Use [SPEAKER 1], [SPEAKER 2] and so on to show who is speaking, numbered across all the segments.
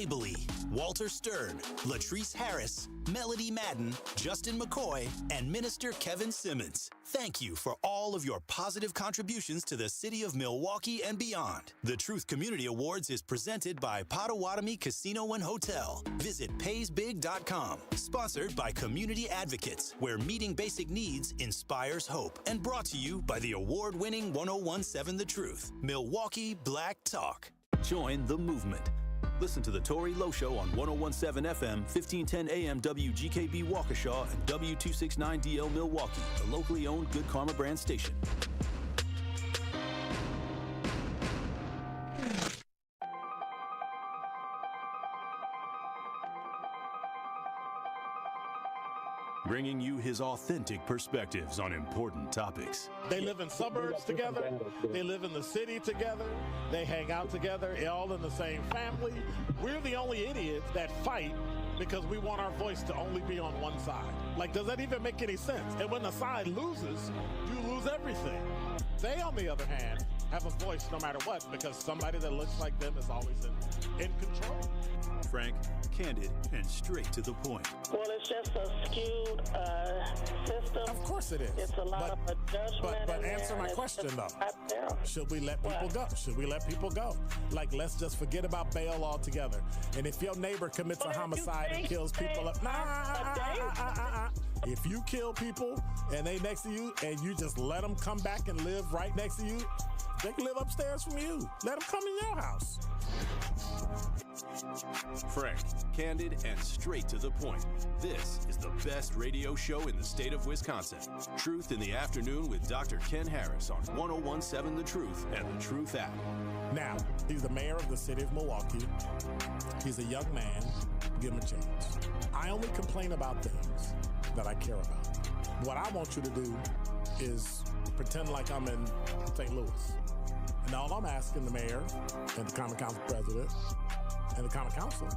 [SPEAKER 1] Abilene, Walter Stern, Latrice Harris, Melody Madden, Justin McCoy, and Minister Kevin Simmons. Thank you for all of your positive contributions to the city of Milwaukee and beyond. The Truth Community Awards is presented by Potawatomi Casino and Hotel. Visit paysbig.com. Sponsored by Community Advocates, where meeting basic needs inspires hope. And brought to you by the award-winning 1017 The Truth, Milwaukee Black Talk. Join the movement. Listen to the Tori Lowe Show on 1017 FM, 1510 AM WGKB Waukesha and W269DL Milwaukee, the locally owned Good Karma brand station. Bringing you his authentic perspectives on important topics.
[SPEAKER 2] They live in suburbs together. They live in the city together. They hang out together, all in the same family. We're the only idiots that fight because we want our voice to only be on one side. Like, does that even make any sense? And when the side loses, you lose everything. They, on the other hand, have a voice no matter what, because somebody that looks like them is always in control.
[SPEAKER 1] Frank, candid, and straight to the point.
[SPEAKER 3] Well, it's just a skewed system.
[SPEAKER 2] Of course it is.
[SPEAKER 3] It's a lot of judgment.
[SPEAKER 2] But answer my question, though. Should we let people go? Should we let people go? Like, let's just forget about bail altogether. And if your neighbor commits a homicide and kills people, if you kill people and they next to you and you just let them come back and live right next to you, they can live upstairs from you. Let them come in your house.
[SPEAKER 1] Frank, candid, and straight to the point. This is the best radio show in the state of Wisconsin. Truth in the Afternoon with Dr. Ken Harris on 1017 The Truth and The Truth app.
[SPEAKER 2] Now, he's the mayor of the city of Milwaukee. He's a young man. Give him a chance. I only complain about things that I care about. What I want you to do is pretend like I'm in St. Louis. And all I'm asking the mayor and the Common Council president and the Common Council,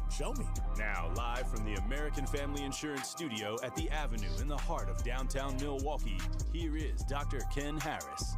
[SPEAKER 2] show me.
[SPEAKER 1] Now, live from the American Family Insurance Studio at the Avenue in the heart of downtown Milwaukee, here is Dr. Ken Harris.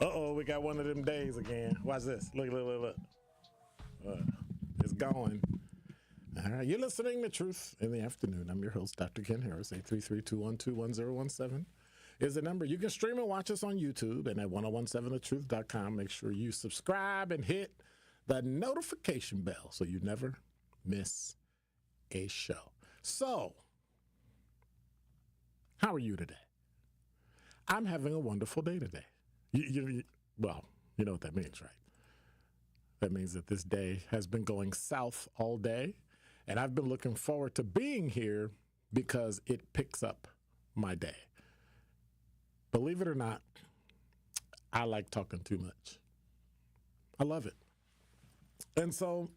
[SPEAKER 2] Uh-oh, we got one of them days again. Watch this. Look. It's going. All right, you're listening to Truth in the Afternoon. I'm your host, Dr. Ken Harris. 833-212-1017 is the number. You can stream and watch us on YouTube and at 1017thetruth.com. Make sure you subscribe and hit the notification bell so you never miss a show. So, how are you today? I'm having a wonderful day today. Well, you know what that means, right? That means that this day has been going south all day, and I've been looking forward to being here because it picks up my day. Believe it or not, I like talking too much. I love it. And so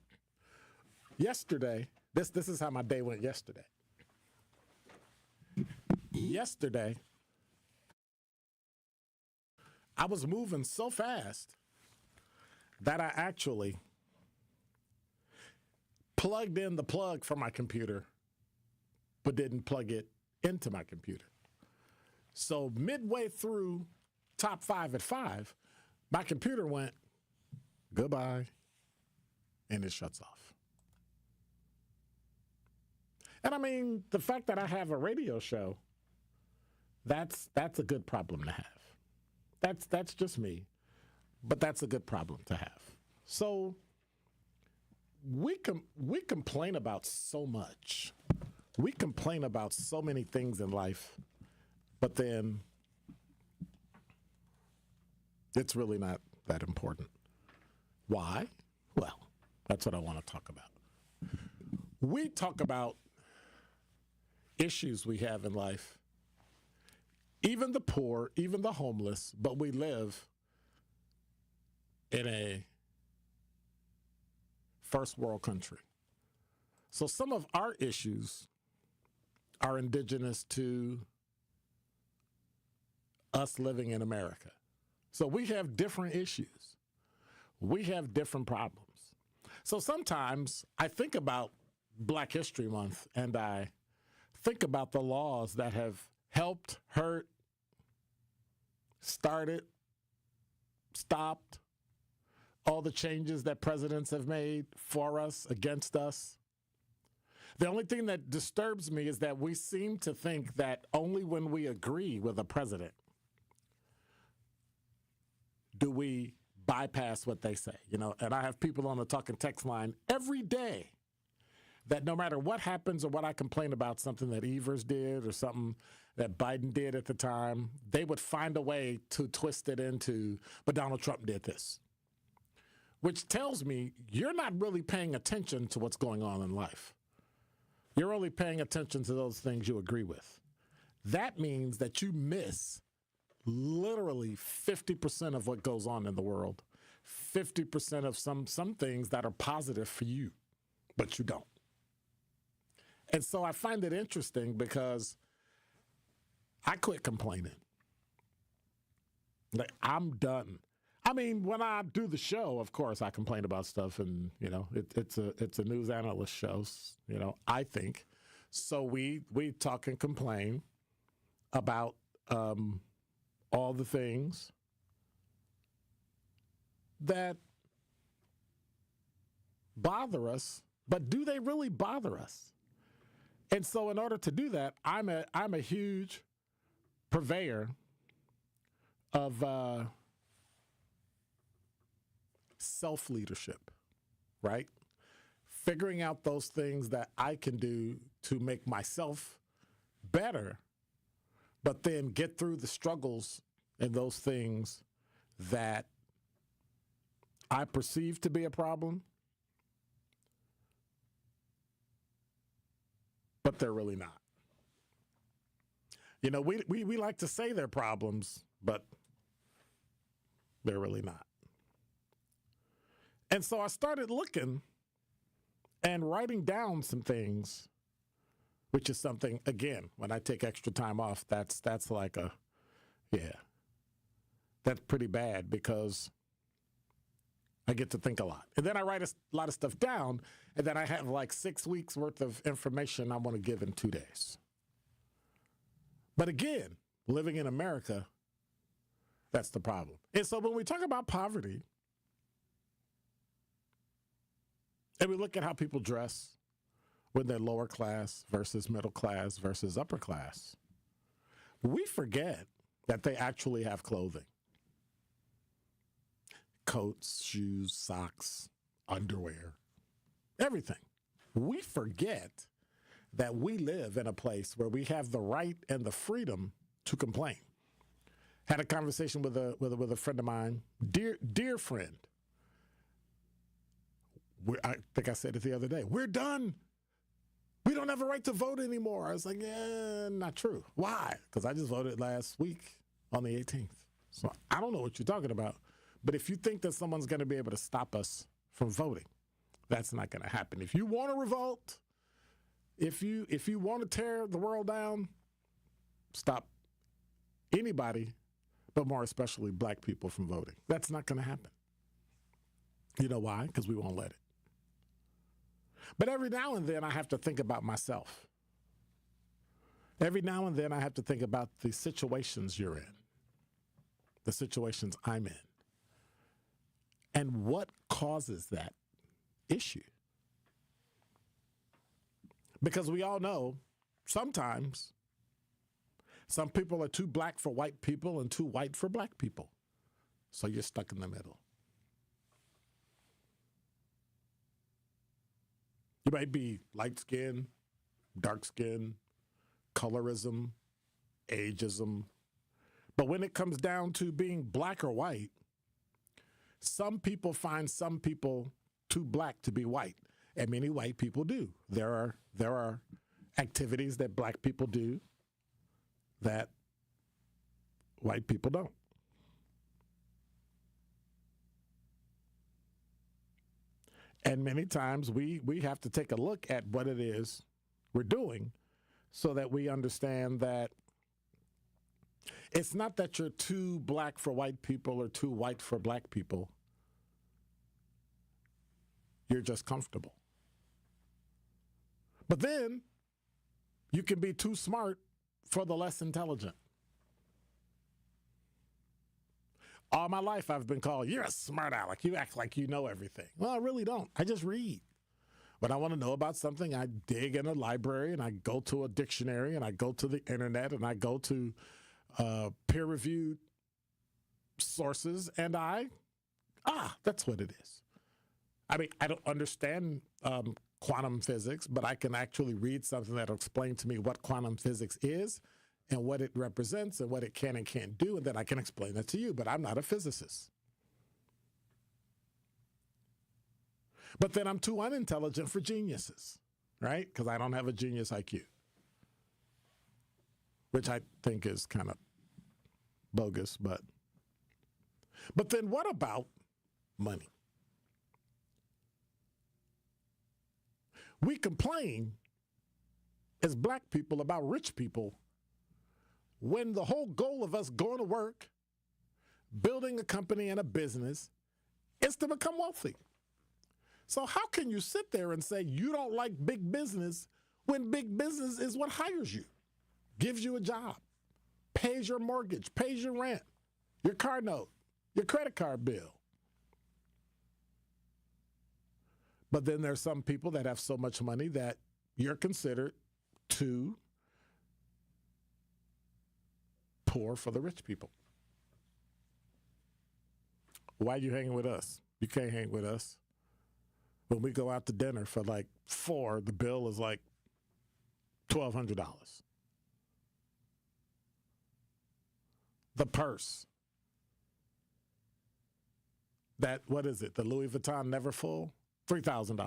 [SPEAKER 2] yesterday, this is how my day went yesterday. Yesterday, I was moving so fast that I actually plugged in the plug for my computer, but didn't plug it into my computer. So midway through top 5 at 5, my computer went, goodbye, and it shuts off. And I mean, the fact that I have a radio show, that's a good problem to have. That's just me, but that's a good problem to have. So we complain about so much. We complain about so many things in life, but then it's really not that important. Why? Well, that's what I want to talk about. We talk about issues we have in life, even the poor, even the homeless, but we live in a first world country. So some of our issues are indigenous to us living in America. So we have different issues. We have different problems. So sometimes I think about Black History Month and I think about the laws that have helped, hurt, started, stopped, all the changes that presidents have made for us, against us. The only thing that disturbs me is that we seem to think that only when we agree with a president do we bypass what they say, you know. And I have people on the talking text line every day that no matter what happens or what I complain about, something that Evers did or something that Biden did at the time, they would find a way to twist it into, but Donald Trump did this. Which tells me you're not really paying attention to what's going on in life. You're only paying attention to those things you agree with. That means that you miss literally 50% of what goes on in the world, 50% of some things that are positive for you, but you don't. And so I find it interesting because I quit complaining. Like, I'm done. I mean, when I do the show, of course, I complain about stuff, and you know, it's a news analyst show. You know, I think so. We talk and complain about all the things that bother us, but do they really bother us? And so, in order to do that, I'm a huge purveyor of self-leadership, right? Figuring out those things that I can do to make myself better, but then get through the struggles and those things that I perceive to be a problem, but they're really not. You know, we like to say they're problems, but they're really not. And so I started looking and writing down some things, which is something, again, when I take extra time off, that's like that's pretty bad because I get to think a lot. And then I write a lot of stuff down, and then I have like 6 weeks worth of information I want to give in 2 days. But again, living in America, that's the problem. And so when we talk about poverty, and we look at how people dress when they're lower class versus middle class versus upper class, we forget that they actually have clothing. Coats, shoes, socks, underwear, everything. We forget that we live in a place where we have the right and the freedom to complain. Had a conversation with a friend of mine, dear friend. I think I said it the other day. We're done. We don't have a right to vote anymore. I was like, yeah, not true. Why? Because I just voted last week on the 18th. So I don't know what you're talking about. But if you think that someone's going to be able to stop us from voting, that's not going to happen. If you want to revolt, if you want to tear the world down, stop anybody, but more especially black people, from voting. That's not going to happen. You know why? Because we won't let it. But every now and then I have to think about myself. Every now and then I have to think about the situations you're in, the situations I'm in, and what causes that issue. Because we all know sometimes some people are too black for white people and too white for black people. So you're stuck in the middle. You might be light skin, dark skin, colorism, ageism. But when it comes down to being black or white, some people find some people too black to be white, and many white people do. There are activities that black people do that white people don't. And many times we have to take a look at what it is we're doing so that we understand that it's not that you're too black for white people or too white for black people. You're just comfortable. But then you can be too smart for the less intelligent. All my life I've been called, you're a smart aleck. You act like you know everything. Well, I really don't. I just read. When I want to know about something, I dig in a library and I go to a dictionary and I go to the internet and I go to peer-reviewed sources and that's what it is. I mean, I don't understand quantum physics, but I can actually read something that'll explain to me what quantum physics is and what it represents and what it can and can't do, and then I can explain that to you, but I'm not a physicist. But then I'm too unintelligent for geniuses, right? Because I don't have a genius IQ, which I think is kind of bogus, but then what about money? We complain as black people about rich people when the whole goal of us going to work, building a company and a business, is to become wealthy. So how can you sit there and say you don't like big business when big business is what hires you, gives you a job, pays your mortgage, pays your rent, your car note, your credit card bill? But then there's some people that have so much money that you're considered too poor for the rich people. Why are you hanging with us? You can't hang with us. When we go out to dinner for like $4, the bill is like $1,200. The purse. What is it? The Louis Vuitton Never Full? $3,000.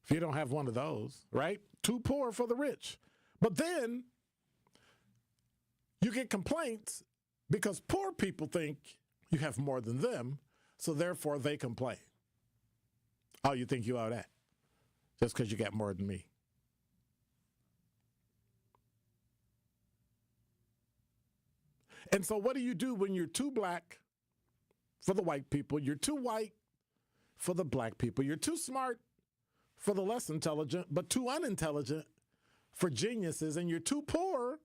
[SPEAKER 2] If you don't have one of those, right? Too poor for the rich. But then you get complaints because poor people think you have more than them, so therefore they complain. Oh, you think you owe that just because you got more than me. And so what do you do when you're too black for the white people, you're too white for the black people, you're too smart for the less intelligent, but too unintelligent for geniuses, and you're too poor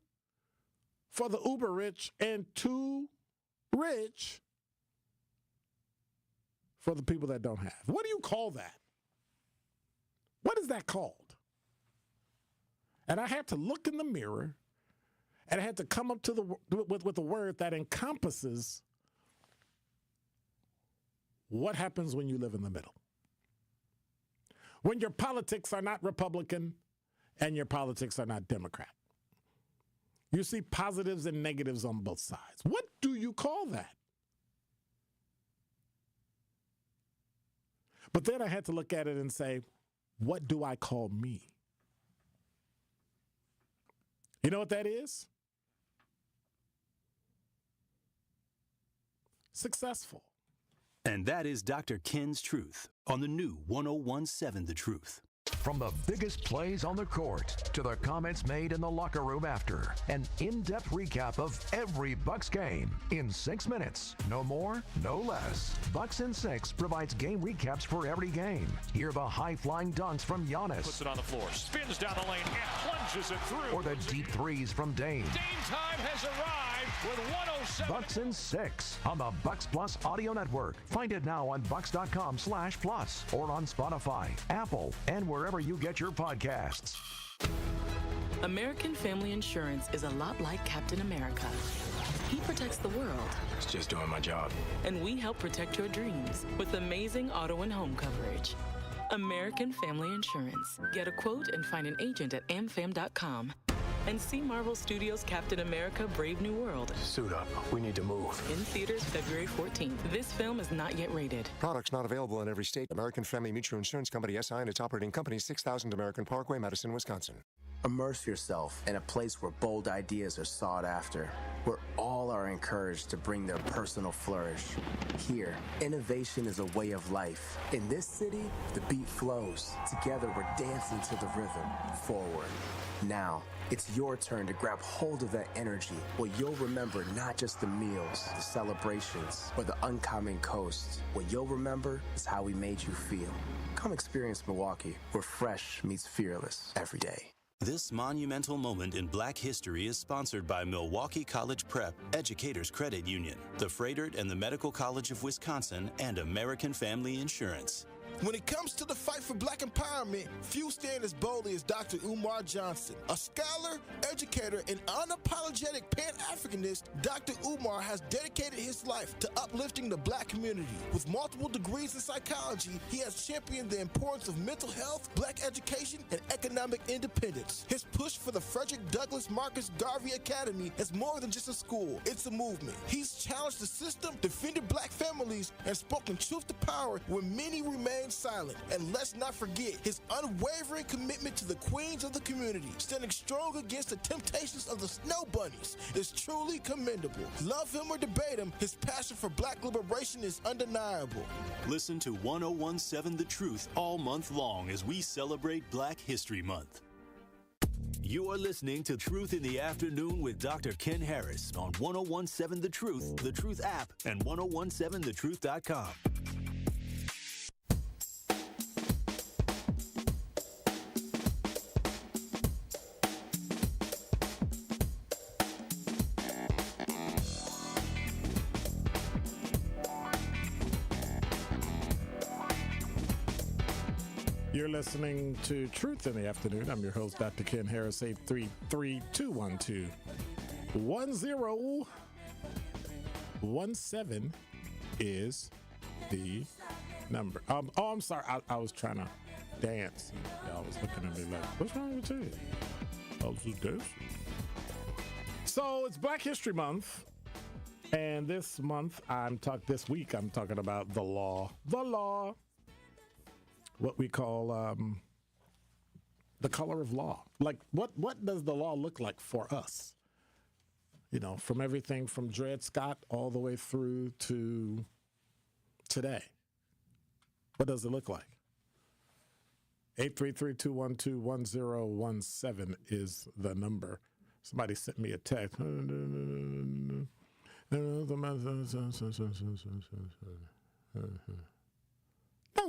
[SPEAKER 2] for the uber rich and too rich for the people that don't have? What do you call that? What is that called? And I had to look in the mirror and I had to come up to with a word that encompasses what happens when you live in the middle. When your politics are not Republican and your politics are not Democrat. You see positives and negatives on both sides. What do you call that? But then I had to look at it and say, what do I call me? You know what that is? Successful.
[SPEAKER 1] And that is Dr. Ken's Truth on the new 101.7 The Truth.
[SPEAKER 4] From the biggest plays on the court to the comments made in the locker room after, an in-depth recap of every Bucks game in 6 minutes. No more, no less. Bucks in 6 provides game recaps for every game. Hear the high-flying dunks from Giannis.
[SPEAKER 5] Puts it on the floor, spins down the lane, and plunges it through.
[SPEAKER 4] Or the deep threes from Dame.
[SPEAKER 5] Dame time has arrived with 107.
[SPEAKER 4] Bucks in 6 on the Bucks Plus Audio Network. Find it now on bucks.com/plus or on Spotify, Apple, and wherever you get your podcasts.
[SPEAKER 6] American Family Insurance is a lot like Captain America. He protects the world.
[SPEAKER 7] It's just doing my job.
[SPEAKER 6] And we help protect your dreams with amazing auto and home coverage. American Family Insurance. Get a quote and find an agent at amfam.com. And see Marvel Studios' Captain America: Brave New World.
[SPEAKER 7] Suit up. We need to move.
[SPEAKER 6] In theaters February 14th. This film is not yet rated.
[SPEAKER 8] Products not available in every state. American Family Mutual Insurance Company, SI, and its operating company, 6000 American Parkway, Madison, Wisconsin.
[SPEAKER 9] Immerse yourself in a place where bold ideas are sought after, where all are encouraged to bring their personal flourish. Here, innovation is a way of life. In this city, the beat flows. Together, we're dancing to the rhythm. Forward. Now, it's your turn to grab hold of that energy, where you'll remember not just the meals, the celebrations, or the uncommon coast. What you'll remember is how we made you feel. Come experience Milwaukee, where fresh meets fearless every day.
[SPEAKER 1] This monumental moment in Black history is sponsored by Milwaukee College Prep, Educators Credit Union, the Freighter and the Medical College of Wisconsin, and American Family Insurance.
[SPEAKER 10] When it comes to the fight for Black empowerment, few stand as boldly as Dr. Umar Johnson. A scholar, educator, and unapologetic Pan-Africanist, Dr. Umar has dedicated his life to uplifting the Black community. With multiple degrees in psychology, he has championed the importance of mental health, Black education, and economic independence. His push for the Frederick Douglass Marcus Garvey Academy is more than just a school, it's a movement. He's challenged the system, defended Black families, and spoken truth to power when many remain silent. And let's not forget his unwavering commitment to the queens of the community, standing strong against the temptations of the snow bunnies, is truly commendable. Love him or debate him, his passion for Black liberation is undeniable.
[SPEAKER 1] Listen to 1017 The Truth all month long as we celebrate Black History Month. You are listening to Truth in the Afternoon with Dr. Ken Harris on 1017 The Truth app, and 1017thetruth.com.
[SPEAKER 2] You're listening to Truth in the Afternoon. I'm your host, Dr. Ken Harris. 833-212-1017 is the number. I'm sorry. I was trying to dance. Y'all was looking at me like, what's wrong with you? I was just dancing. So it's Black History Month. And this week, I'm talking about the law. The law. What we call the color of law. Like, what does the law look like for us? You know, from everything from Dred Scott all the way through to today. What does it look like? 833-212-1017 is the number. Somebody sent me a text. No,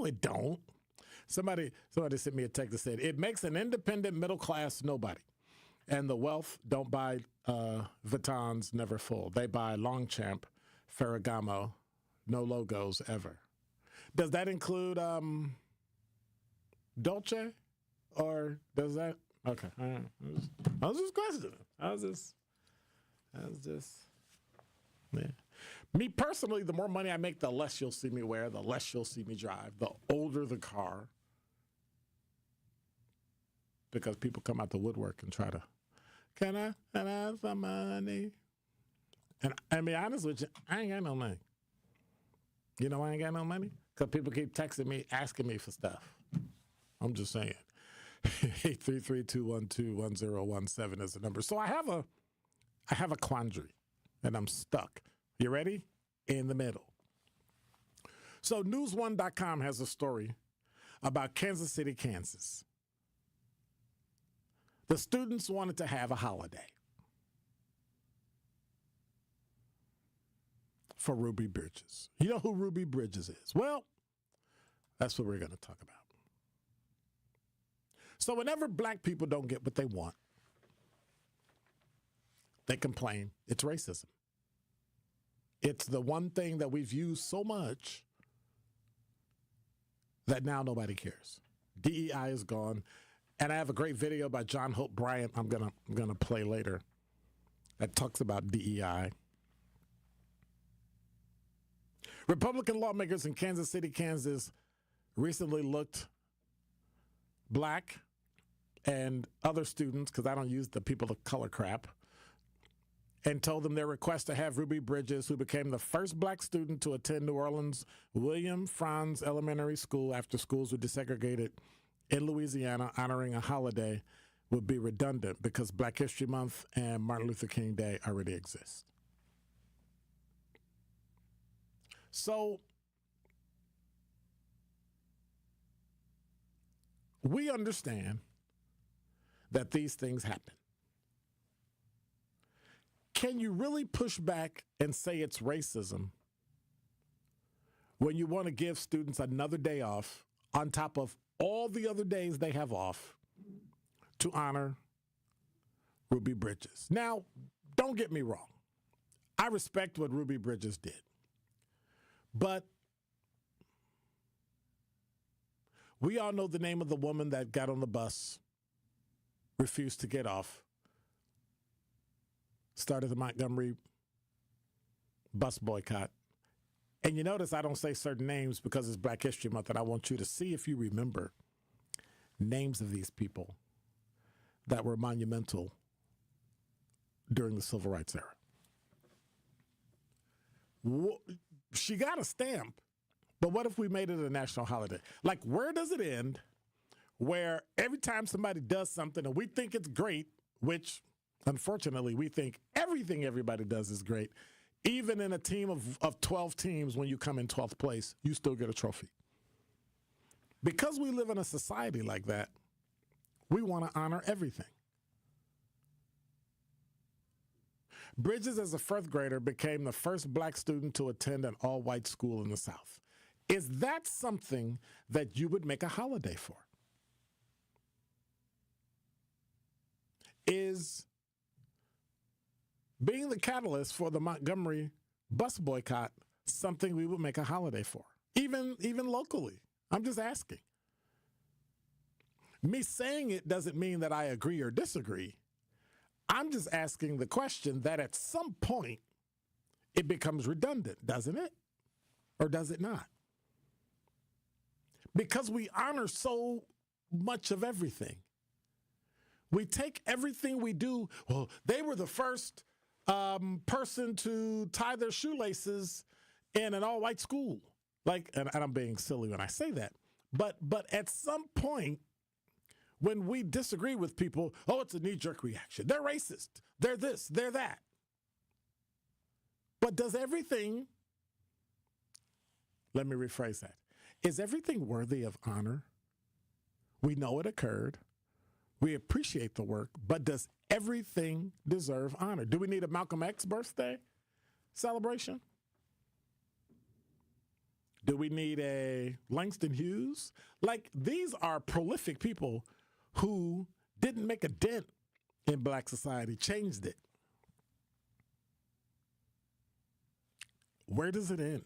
[SPEAKER 2] it don't. Somebody sent me a text that said, it makes an independent middle class nobody. And the wealth don't buy Vuittons, never full. They buy Longchamp, Ferragamo, no logos ever. Does that include Dolce? Or does that? Okay. All right. I was just questioning. I was just, yeah. Me personally, the more money I make, the less you'll see me wear, the less you'll see me drive, the older the car. Because people come out the woodwork and try to, can I have some money? And I be honest with you, I ain't got no money. You know why I ain't got no money? Because people keep texting me, asking me for stuff. I'm just saying. 833-212-1017 is the number. So I have a quandary, and I'm stuck. You ready? In the middle. So News1.com has a story about Kansas City, Kansas. The students wanted to have a holiday for Ruby Bridges. You know who Ruby Bridges is? Well, that's what we're going to talk about. So whenever Black people don't get what they want, they complain. It's racism. It's the one thing that we've used so much that now nobody cares. DEI is gone. And I have a great video by John Hope Bryant I'm gonna play later that talks about DEI. Republican lawmakers in Kansas City, Kansas recently looked Black and other students, because I don't use the people of color crap, and told them their request to have Ruby Bridges, who became the first black student to attend New Orleans' William Franz Elementary School after schools were desegregated in Louisiana, honoring a holiday, would be redundant because Black History Month and Martin Luther King Day already exist. So we understand that these things happen. Can you really push back and say it's racism when you want to give students another day off on top of all the other days they have off to honor Ruby Bridges? Now, don't get me wrong. I respect what Ruby Bridges did. But we all know the name of the woman that got on the bus, refused to get off, started the Montgomery bus boycott. And you notice I don't say certain names because it's Black History Month, and I want you to see if you remember names of these people that were monumental during the Civil Rights era. She got a stamp, but what if we made it a national holiday? Like, where does it end where every time somebody does something and we think it's great, which unfortunately we think everything everybody does is great, even in a team of 12 teams, when you come in 12th place, you still get a trophy. Because we live in a society like that, we want to honor everything. Bridges, as a fourth grader, became the first black student to attend an all-white school in the South. Is that something that you would make a holiday for? Is being the catalyst for the Montgomery bus boycott something we would make a holiday for? Even locally. I'm just asking. Me saying it doesn't mean that I agree or disagree. I'm just asking the question that at some point it becomes redundant, doesn't it? Or does it not? Because we honor so much of everything. We take everything we do. Well, they were the first person to tie their shoelaces in an all-white school. Like, and I'm being silly when I say that. But at some point, when we disagree with people, oh, it's a knee-jerk reaction. They're racist. They're this, they're that. But does everything, let me rephrase that, is everything worthy of honor? We know it occurred. We appreciate the work, but does everything deserve honor? Do we need a Malcolm X birthday celebration? Do we need a Langston Hughes? Like, these are prolific people who didn't make a dent in black society, changed it. Where does it end?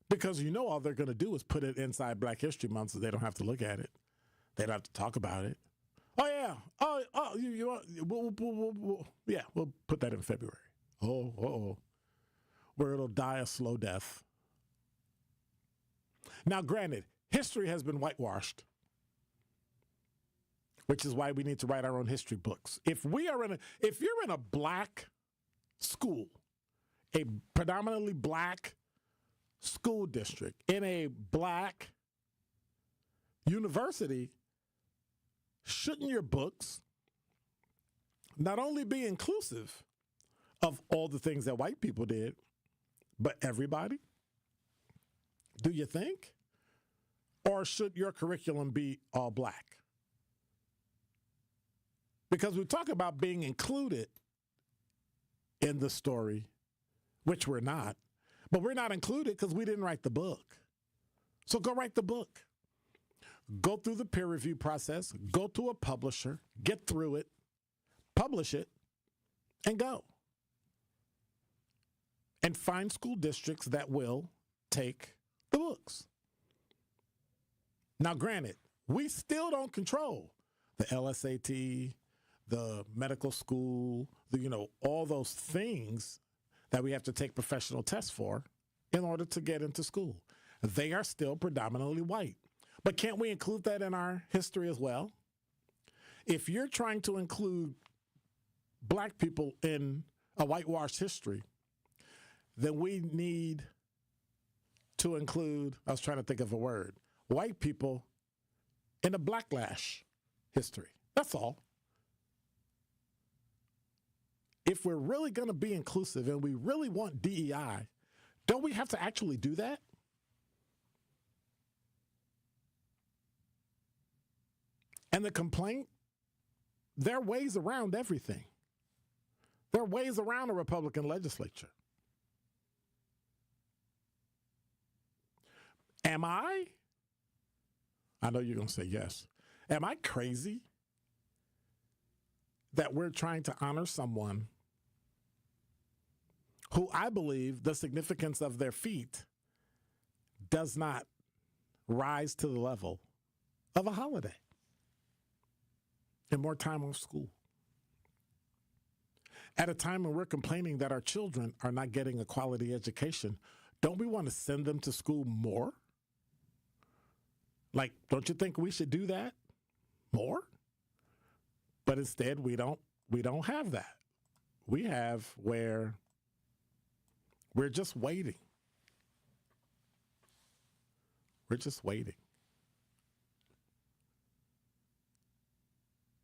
[SPEAKER 2] Because you know all they're going to do is put it inside Black History Month so they don't have to look at it. They don't have to talk about it. Oh, yeah. We'll put that in February. Where it'll die a slow death. Now, granted, history has been whitewashed, which is why we need to write our own history books. If you're in a black school, a predominantly black school district, in a black university, shouldn't your books not only be inclusive of all the things that white people did, but everybody? Do you think? Or should your curriculum be all black? Because we talk about being included in the story, which we're not, but we're not included because we didn't write the book. So go write the book. Go through the peer review process, go to a publisher, get through it, publish it, and go. And find school districts that will take the books. Now, granted, we still don't control the LSAT, the medical school, all those things that we have to take professional tests for in order to get into school. They are still predominantly white. But can't we include that in our history as well? If you're trying to include black people in a whitewashed history, then we need to include, I was trying to think of a word, white people in a blacklash history. That's all. If we're really going to be inclusive and we really want DEI, don't we have to actually do that? And the complaint, there are ways around everything. There are ways around a Republican legislature. Am I know you're going to say yes. Am I crazy that we're trying to honor someone who I believe the significance of their feat does not rise to the level of a holiday and more time off school? At a time when we're complaining that our children are not getting a quality education, don't we want to send them to school more? Like, don't you think we should do that more? But instead, we don't have that. We have where we're just waiting. We're just waiting.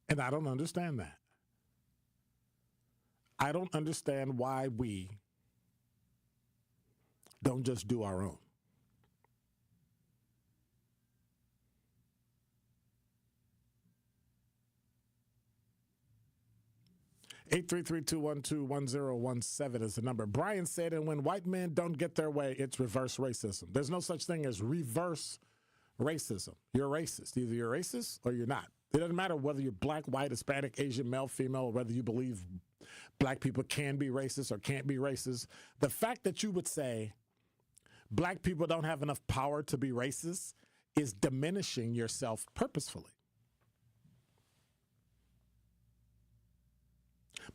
[SPEAKER 2] And I don't understand that. I don't understand why we don't just do our own. 833-212-1017 is the number. Brian said, and when white men don't get their way, it's reverse racism. There's no such thing as reverse racism. You're a racist. Either you're racist or you're not. It doesn't matter whether you're black, white, Hispanic, Asian, male, female, or whether you believe black people can be racist or can't be racist. The fact that you would say black people don't have enough power to be racist is diminishing yourself purposefully.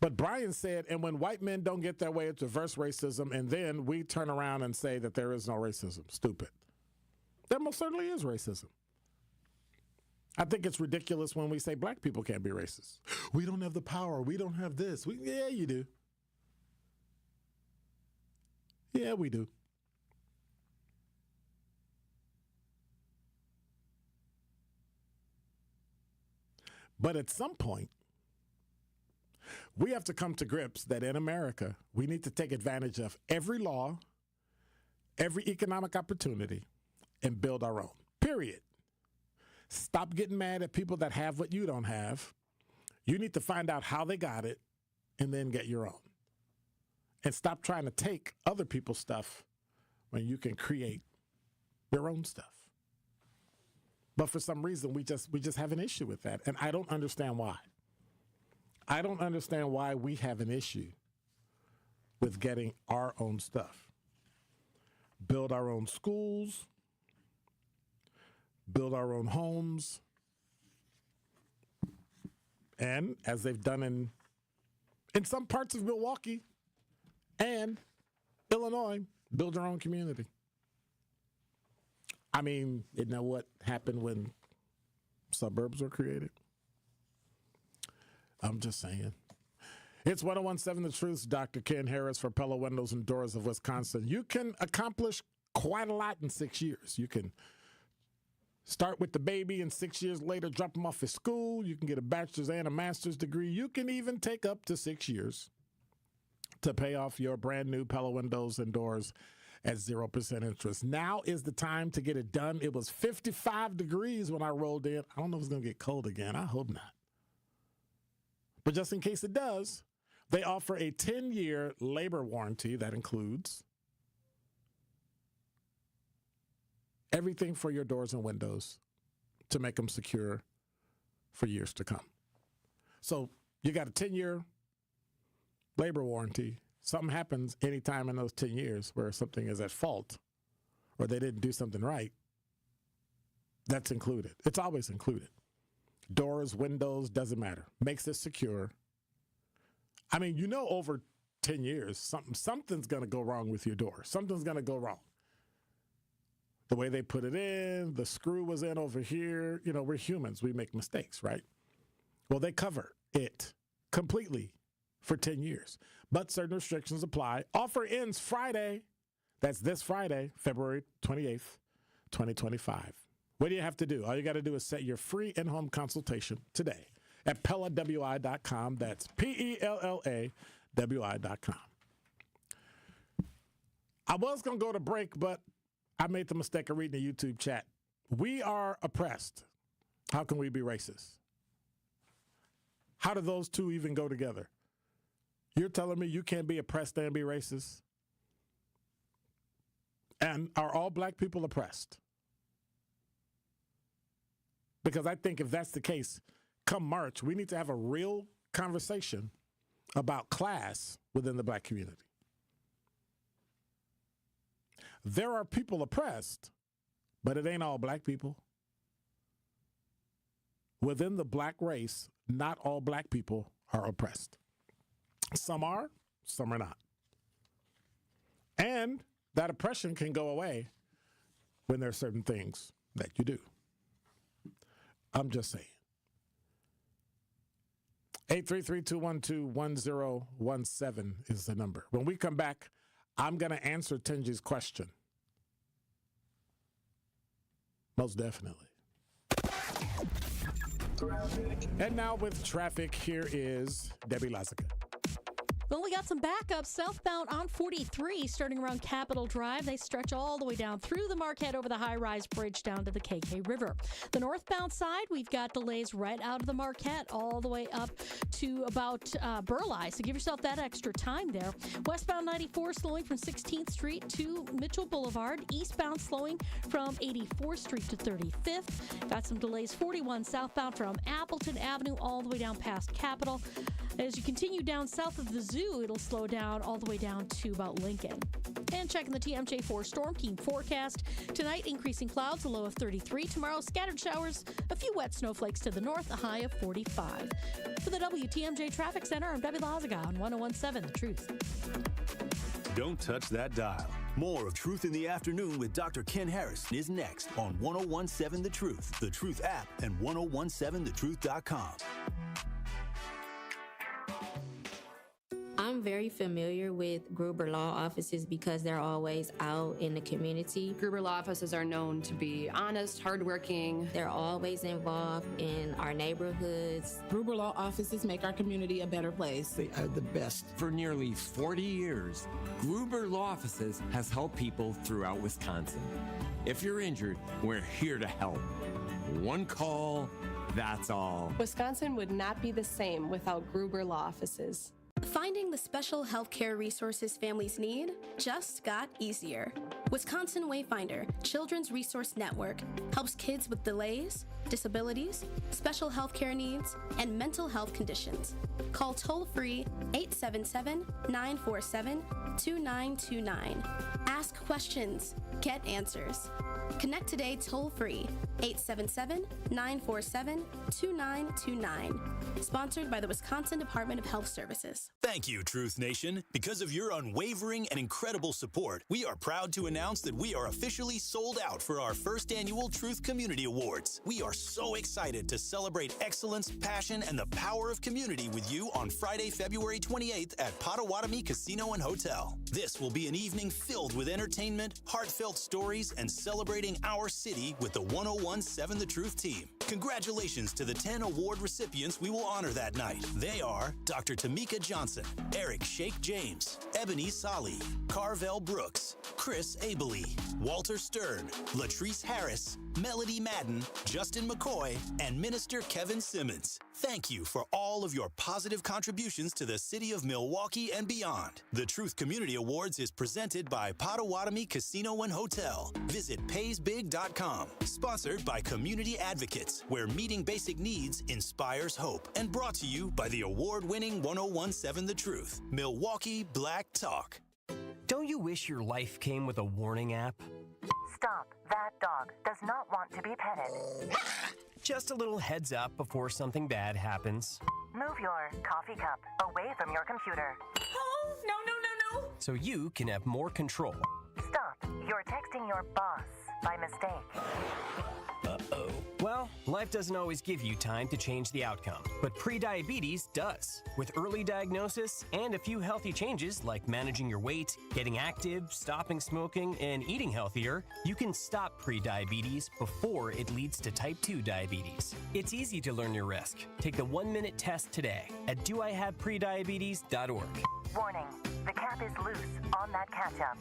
[SPEAKER 2] But Brian said, and when white men don't get their way, it's reverse racism, and then we turn around and say that there is no racism. Stupid. There most certainly is racism. I think it's ridiculous when we say black people can't be racist. We don't have the power. We don't have this. Yeah, you do. Yeah, we do. But at some point, we have to come to grips that in America, we need to take advantage of every law, every economic opportunity, and build our own. Period. Stop getting mad at people that have what you don't have. You need to find out how they got it and then get your own. And stop trying to take other people's stuff when you can create your own stuff. But for some reason, we just have an issue with that. And I don't understand why. I don't understand why we have an issue with getting our own stuff. Build our own schools, build our own homes, and as they've done in some parts of Milwaukee and Illinois, build our own community. I mean, isn't that what happened when suburbs were created? I'm just saying. It's 1017 The Truth's Dr. Ken Harris for Pella Windows and Doors of Wisconsin. You can accomplish quite a lot in 6 years. You can start with the baby and 6 years later drop them off at school. You can get a bachelor's and a master's degree. You can even take up to 6 years to pay off your brand new Pella Windows and Doors at 0% interest. Now is the time to get it done. It was 55 degrees when I rolled in. I don't know if it's going to get cold again. I hope not. But just in case it does, they offer a 10-year labor warranty that includes everything for your doors and windows to make them secure for years to come. So you got a 10-year labor warranty. Something happens anytime in those 10 years where something is at fault or they didn't do something right, that's included. It's always included. Doors, windows, doesn't matter. Makes it secure. I mean, you know, over 10 years, something's going to go wrong with your door. Something's going to go wrong. the way they put it in, the screw was in over here. You know, we're humans. We make mistakes, right? Well, they cover it completely for 10 years. But certain restrictions apply. Offer ends Friday. That's this Friday, February 28th, 2025. What do you have to do? All you got to do is set your free in-home consultation today at PellaWI.com. That's PellaWI.com. I was going to go to break, but I made the mistake of reading the YouTube chat. We are oppressed. How can we be racist? How do those two even go together? You're telling me you can't be oppressed and be racist? And are all black people oppressed? Because I think if that's the case, come March, we need to have a real conversation about class within the black community. There are people oppressed, but it ain't all black people. Within the black race, not all black people are oppressed. Some are, some are not. And that oppression can go away when there are certain things that you do. I'm just saying. 833-212-1017 is the number. When we come back, I'm going to answer Tenji's question. Most definitely. And now with traffic, here is Debbie Lazica.
[SPEAKER 11] Well, we got some backups southbound on 43, starting around Capitol Drive. They stretch all the way down through the Marquette over the high-rise bridge down to the KK River. The northbound side, we've got delays right out of the Marquette all the way up to about Burleigh, so give yourself that extra time there. Westbound 94 slowing from 16th Street to Mitchell Boulevard. Eastbound slowing from 84th Street to 35th. Got some delays 41 southbound from Appleton Avenue all the way down past Capitol. As you continue down south of the zoo, it'll slow down all the way down to about Lincoln. And checking the TMJ4 Storm Team forecast. Tonight, increasing clouds, a low of 33. Tomorrow, scattered showers, a few wet snowflakes to the north, a high of 45. For the WTMJ Traffic Center, I'm Debbie Lazica on 101.7 The Truth.
[SPEAKER 1] Don't touch that dial. More of Truth in the Afternoon with Dr. Ken Harris is next on 101.7 The Truth, The Truth app, and 1017thetruth.com.
[SPEAKER 12] I'm very familiar with Gruber Law offices because they're always out in the community.
[SPEAKER 13] Gruber Law offices are known to be honest, hardworking.
[SPEAKER 12] They're always involved in our neighborhoods.
[SPEAKER 14] Gruber Law offices make our community a better place.
[SPEAKER 15] They are the best.
[SPEAKER 16] For nearly 40 years, Gruber Law offices has helped people throughout Wisconsin. If you're injured, we're here to help. One call, that's all.
[SPEAKER 13] Wisconsin would not be the same without Gruber Law offices.
[SPEAKER 17] Finding the special healthcare resources families need just got easier. Wisconsin Wayfinder Children's Resource Network helps kids with delays, disabilities, special healthcare needs, and mental health conditions. Call toll-free 877-947-2929. Ask questions, get answers. Connect today toll-free 877-947-2929. Sponsored by the Wisconsin Department of Health Services.
[SPEAKER 1] Thank you, Truth Nation. Because of your unwavering and incredible support, we are proud to announce that we are officially sold out for our first annual Truth Community Awards. We are so excited to celebrate excellence, passion, and the power of community with you on Friday, February 28th at Potawatomi Casino and Hotel. This will be an evening filled with entertainment, heartfelt stories, and celebrating our city with the 1017 The Truth team. Congratulations to the 10 award recipients we will honor that night. They are Dr. Tamika Johnson, Eric Shake James, Ebony Solly, Carvel Brooks, Chris Abele, Walter Stern, Latrice Harris, Melody Madden, Justin McCoy, and Minister Kevin Simmons. Thank you for all of your positive contributions to the city of Milwaukee and beyond. The Truth Community Awards is presented by Potawatomi Casino and Hotel. Visit paysbig.com. Sponsored by Community Advocates, where meeting basic needs inspires hope. And brought to you by the award-winning 1017 The Truth, Milwaukee Black Talk.
[SPEAKER 18] Don't you wish your life came with a warning app?
[SPEAKER 19] Stop. That dog does not want to be petted.
[SPEAKER 18] Just a little heads up before something bad happens.
[SPEAKER 19] Move your coffee cup away from your computer.
[SPEAKER 20] Oh, no.
[SPEAKER 18] So you can have more control.
[SPEAKER 19] Stop. You're texting your boss. by mistake.
[SPEAKER 18] Uh-oh. Well, life doesn't always give you time to change the outcome, but prediabetes does. With early diagnosis and a few healthy changes like managing your weight, getting active, stopping smoking, and eating healthier, you can stop prediabetes before it leads to type 2 diabetes. It's easy to learn your risk. Take the 1-minute test today at doihaveprediabetes.org.
[SPEAKER 19] Warning, the cap is loose on that catch-up.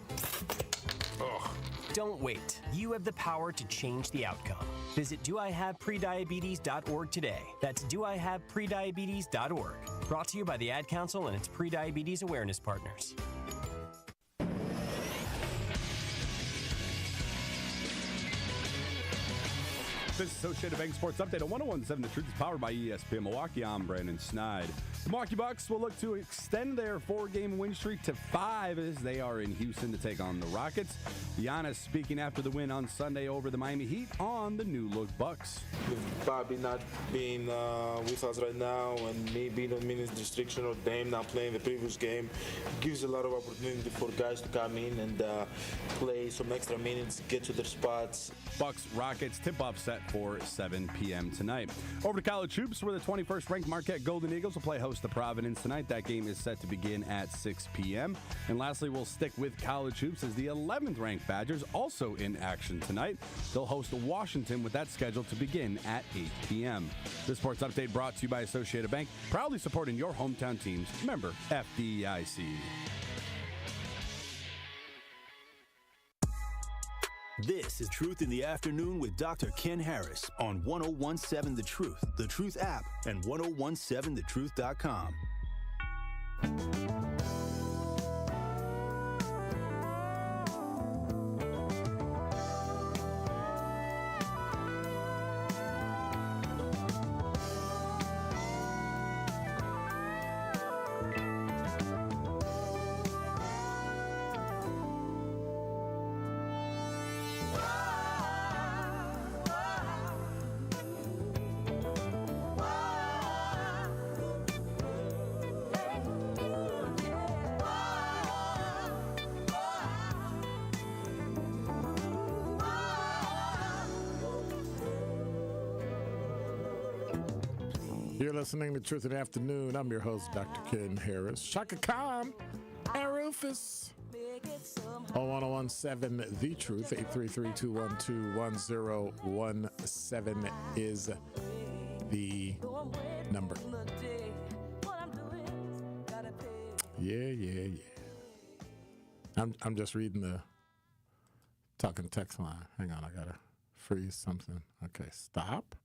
[SPEAKER 18] Ugh. Don't wait. You have the power to change the outcome. Visit doihaveprediabetes.org today. That's doihaveprediabetes.org. Brought to you by the Ad Council and its prediabetes awareness partners.
[SPEAKER 15] This is Associated Bank Sports Update on 101.7 The Truth is powered by ESPN Milwaukee. I'm Brandon Snide. The Milwaukee Bucks will look to extend their 4-game win streak to 5 as they are in Houston to take on the Rockets. Giannis speaking after the win on Sunday over the Miami Heat on the new-look Bucks.
[SPEAKER 20] With Bobby not being with us right now and me being on minutes restriction or Dame not playing the previous game, gives a lot of opportunity for guys to come in and play some extra minutes, get to their spots.
[SPEAKER 15] Bucks-Rockets tip-off set for 7 p.m. tonight. Over to college hoops, where the 21st ranked Marquette Golden Eagles will play host to Providence tonight. That game is set to begin at 6 p.m. And lastly, we'll stick with college hoops as the 11th ranked Badgers also in action tonight. They'll host Washington with that scheduled to begin at 8 p.m. This sports update brought to you by Associated Bank, proudly supporting your hometown teams. Member FDIC.
[SPEAKER 1] This is Truth in the Afternoon with Dr. Ken Harris on 101.7 The Truth app, and 1017thetruth.com.
[SPEAKER 2] You're listening to Truth in the Afternoon. I'm your host, Dr. Ken Harris. Shaka Khan and Rufus. On 1017 The Truth, 833-212-1017 is the number. Yeah. I'm just reading the talking text line. Hang on, I gotta freeze something. Okay, stop.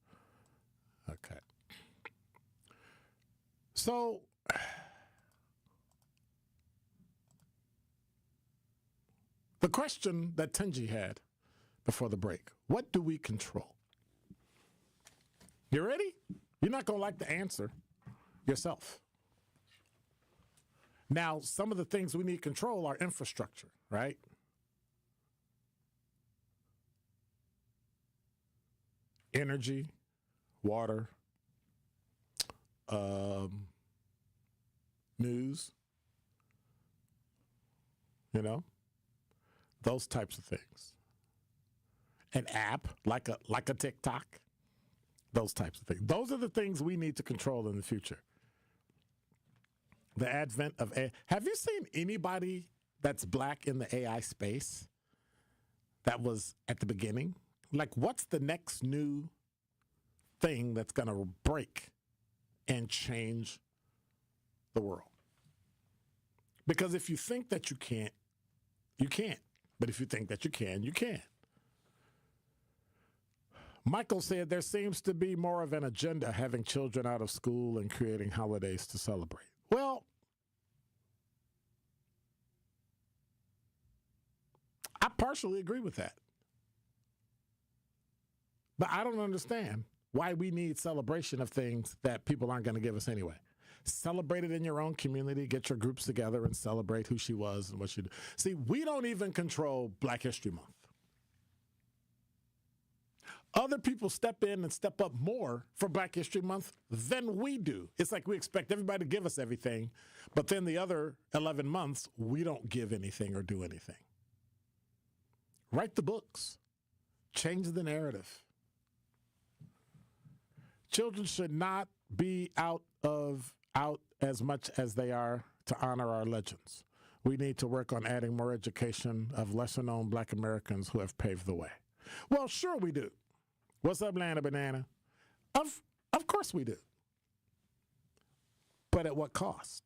[SPEAKER 2] Okay. So, the question that Tenji had before the break, what do we control? You ready? You're not going to like the answer yourself. Now, some of the things we need control are infrastructure, right? Energy, water, news, those types of things. An app like a TikTok, those types of things. Those are the things we need to control in the future. The advent of AI. Have you seen anybody that's black in the AI space that was at the beginning? Like, what's the next new thing that's going to break and change the world? Because if you think that you can't, you can't. But if you think that you can, you can. Michael said there seems to be more of an agenda having children out of school and creating holidays to celebrate. Well, I partially agree with that. But I don't understand why we need celebration of things that people aren't going to give us anyway. Celebrate it in your own community. Get your groups together and celebrate who she was and what she did. See, we don't even control Black History Month. Other people step in and step up more for Black History Month than we do. It's like we expect everybody to give us everything, but then the other 11 months, we don't give anything or do anything. Write the books. Change the narrative. Children should not be out as much as they are to honor our legends. We need to work on adding more education of lesser-known Black Americans who have paved the way. Well, sure we do. What's up, Lana Banana? Of course we do. But at what cost?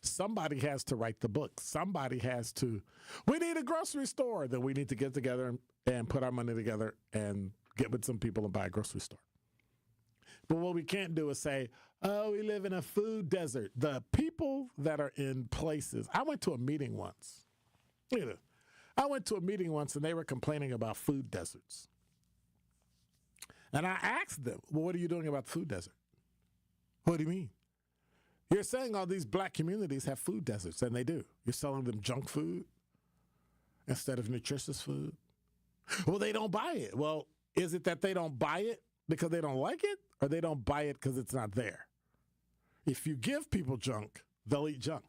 [SPEAKER 2] Somebody has to write the book. Somebody has to. We need a grocery store. Then we need to get together and put our money together and get with some people and buy a grocery store. But what we can't do is say, oh, we live in a food desert. The people that are in places. I went to a meeting once. And they were complaining about food deserts. And I asked them, well, what are you doing about the food desert? What do you mean? You're saying all these Black communities have food deserts, and they do. You're selling them junk food instead of nutritious food. Well, they don't buy it. Well, is it that they don't buy it because they don't like it, or they don't buy it because it's not there? If you give people junk, they'll eat junk.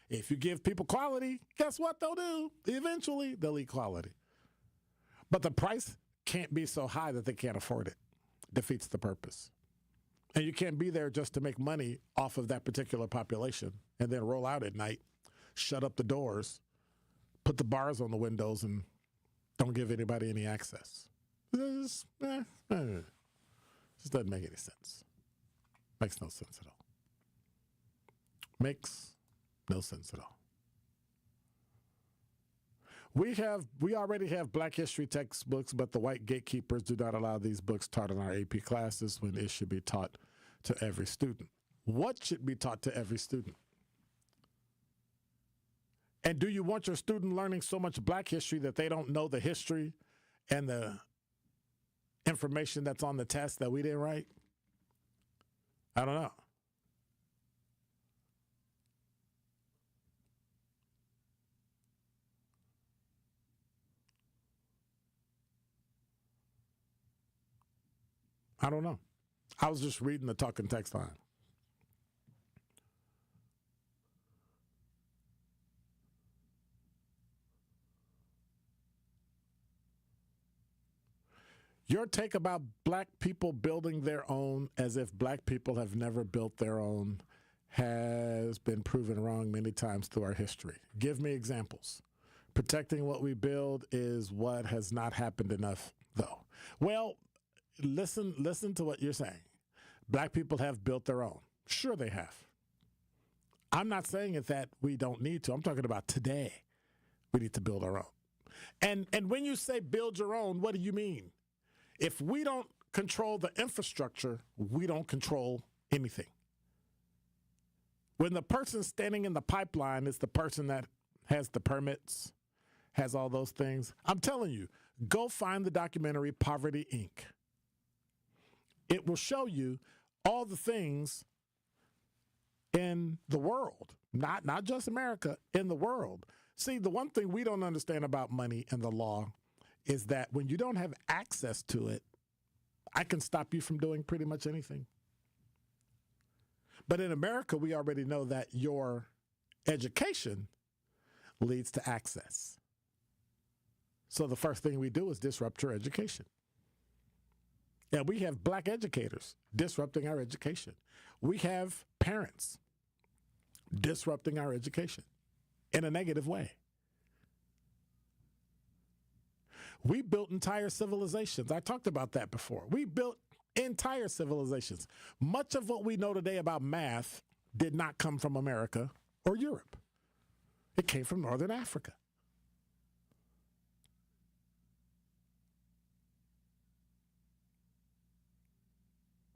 [SPEAKER 2] If you give people quality, guess what they'll do? Eventually, they'll eat quality. But the price can't be so high that they can't afford it. Defeats the purpose. And you can't be there just to make money off of that particular population and then roll out at night, shut up the doors, put the bars on the windows, and don't give anybody any access. This just doesn't make any sense. Makes no sense at all. Makes no sense at all. We already have Black history textbooks, but the white gatekeepers do not allow these books taught in our AP classes when it should be taught to every student. What should be taught to every student? And do you want your student learning so much Black history that they don't know the history and the information that's on the test that we didn't write? I don't know. I don't know. I was just reading the talking text line. Your take about Black people building their own as if Black people have never built their own has been proven wrong many times through our history. Give me examples. Protecting what we build is what has not happened enough, though. Well, listen to what you're saying. Black people have built their own. Sure they have. I'm not saying it that we don't need to. I'm talking about today. We need to build our own. And when you say build your own, what do you mean? If we don't control the infrastructure, we don't control anything. When the person standing in the pipeline is the person that has the permits, has all those things, I'm telling you, go find the documentary Poverty, Inc. It will show you all the things in the world, not just America, in the world. See, the one thing we don't understand about money and the law is that when you don't have access to it, I can stop you from doing pretty much anything. But in America, we already know that your education leads to access. So the first thing we do is disrupt your education. And we have Black educators disrupting our education. We have parents disrupting our education in a negative way. We built entire civilizations. I talked about that before. We built entire civilizations. Much of what we know today about math did not come from America or Europe. It came from Northern Africa.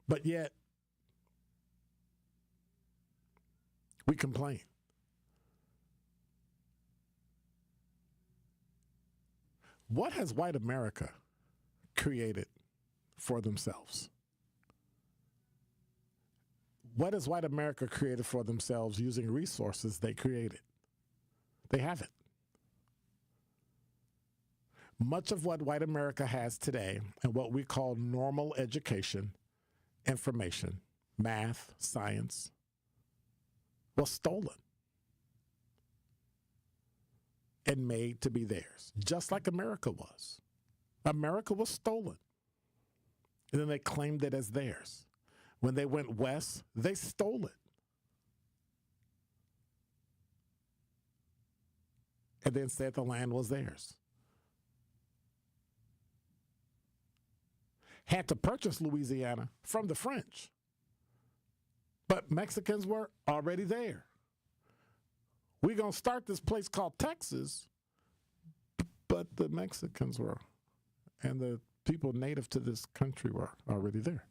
[SPEAKER 2] But yet, we complain. What has white America created for themselves? What has white America created for themselves using resources they created? They haven't. Much of what white America has today and what we call normal education, information, math, science, was stolen and made to be theirs, just like America was. America was stolen. And then they claimed it as theirs. When they went west, they stole it. And then said the land was theirs. Had to purchase Louisiana from the French. But Mexicans were already there. We're going to start this place called Texas, but the Mexicans were, and the people native to this country were already there.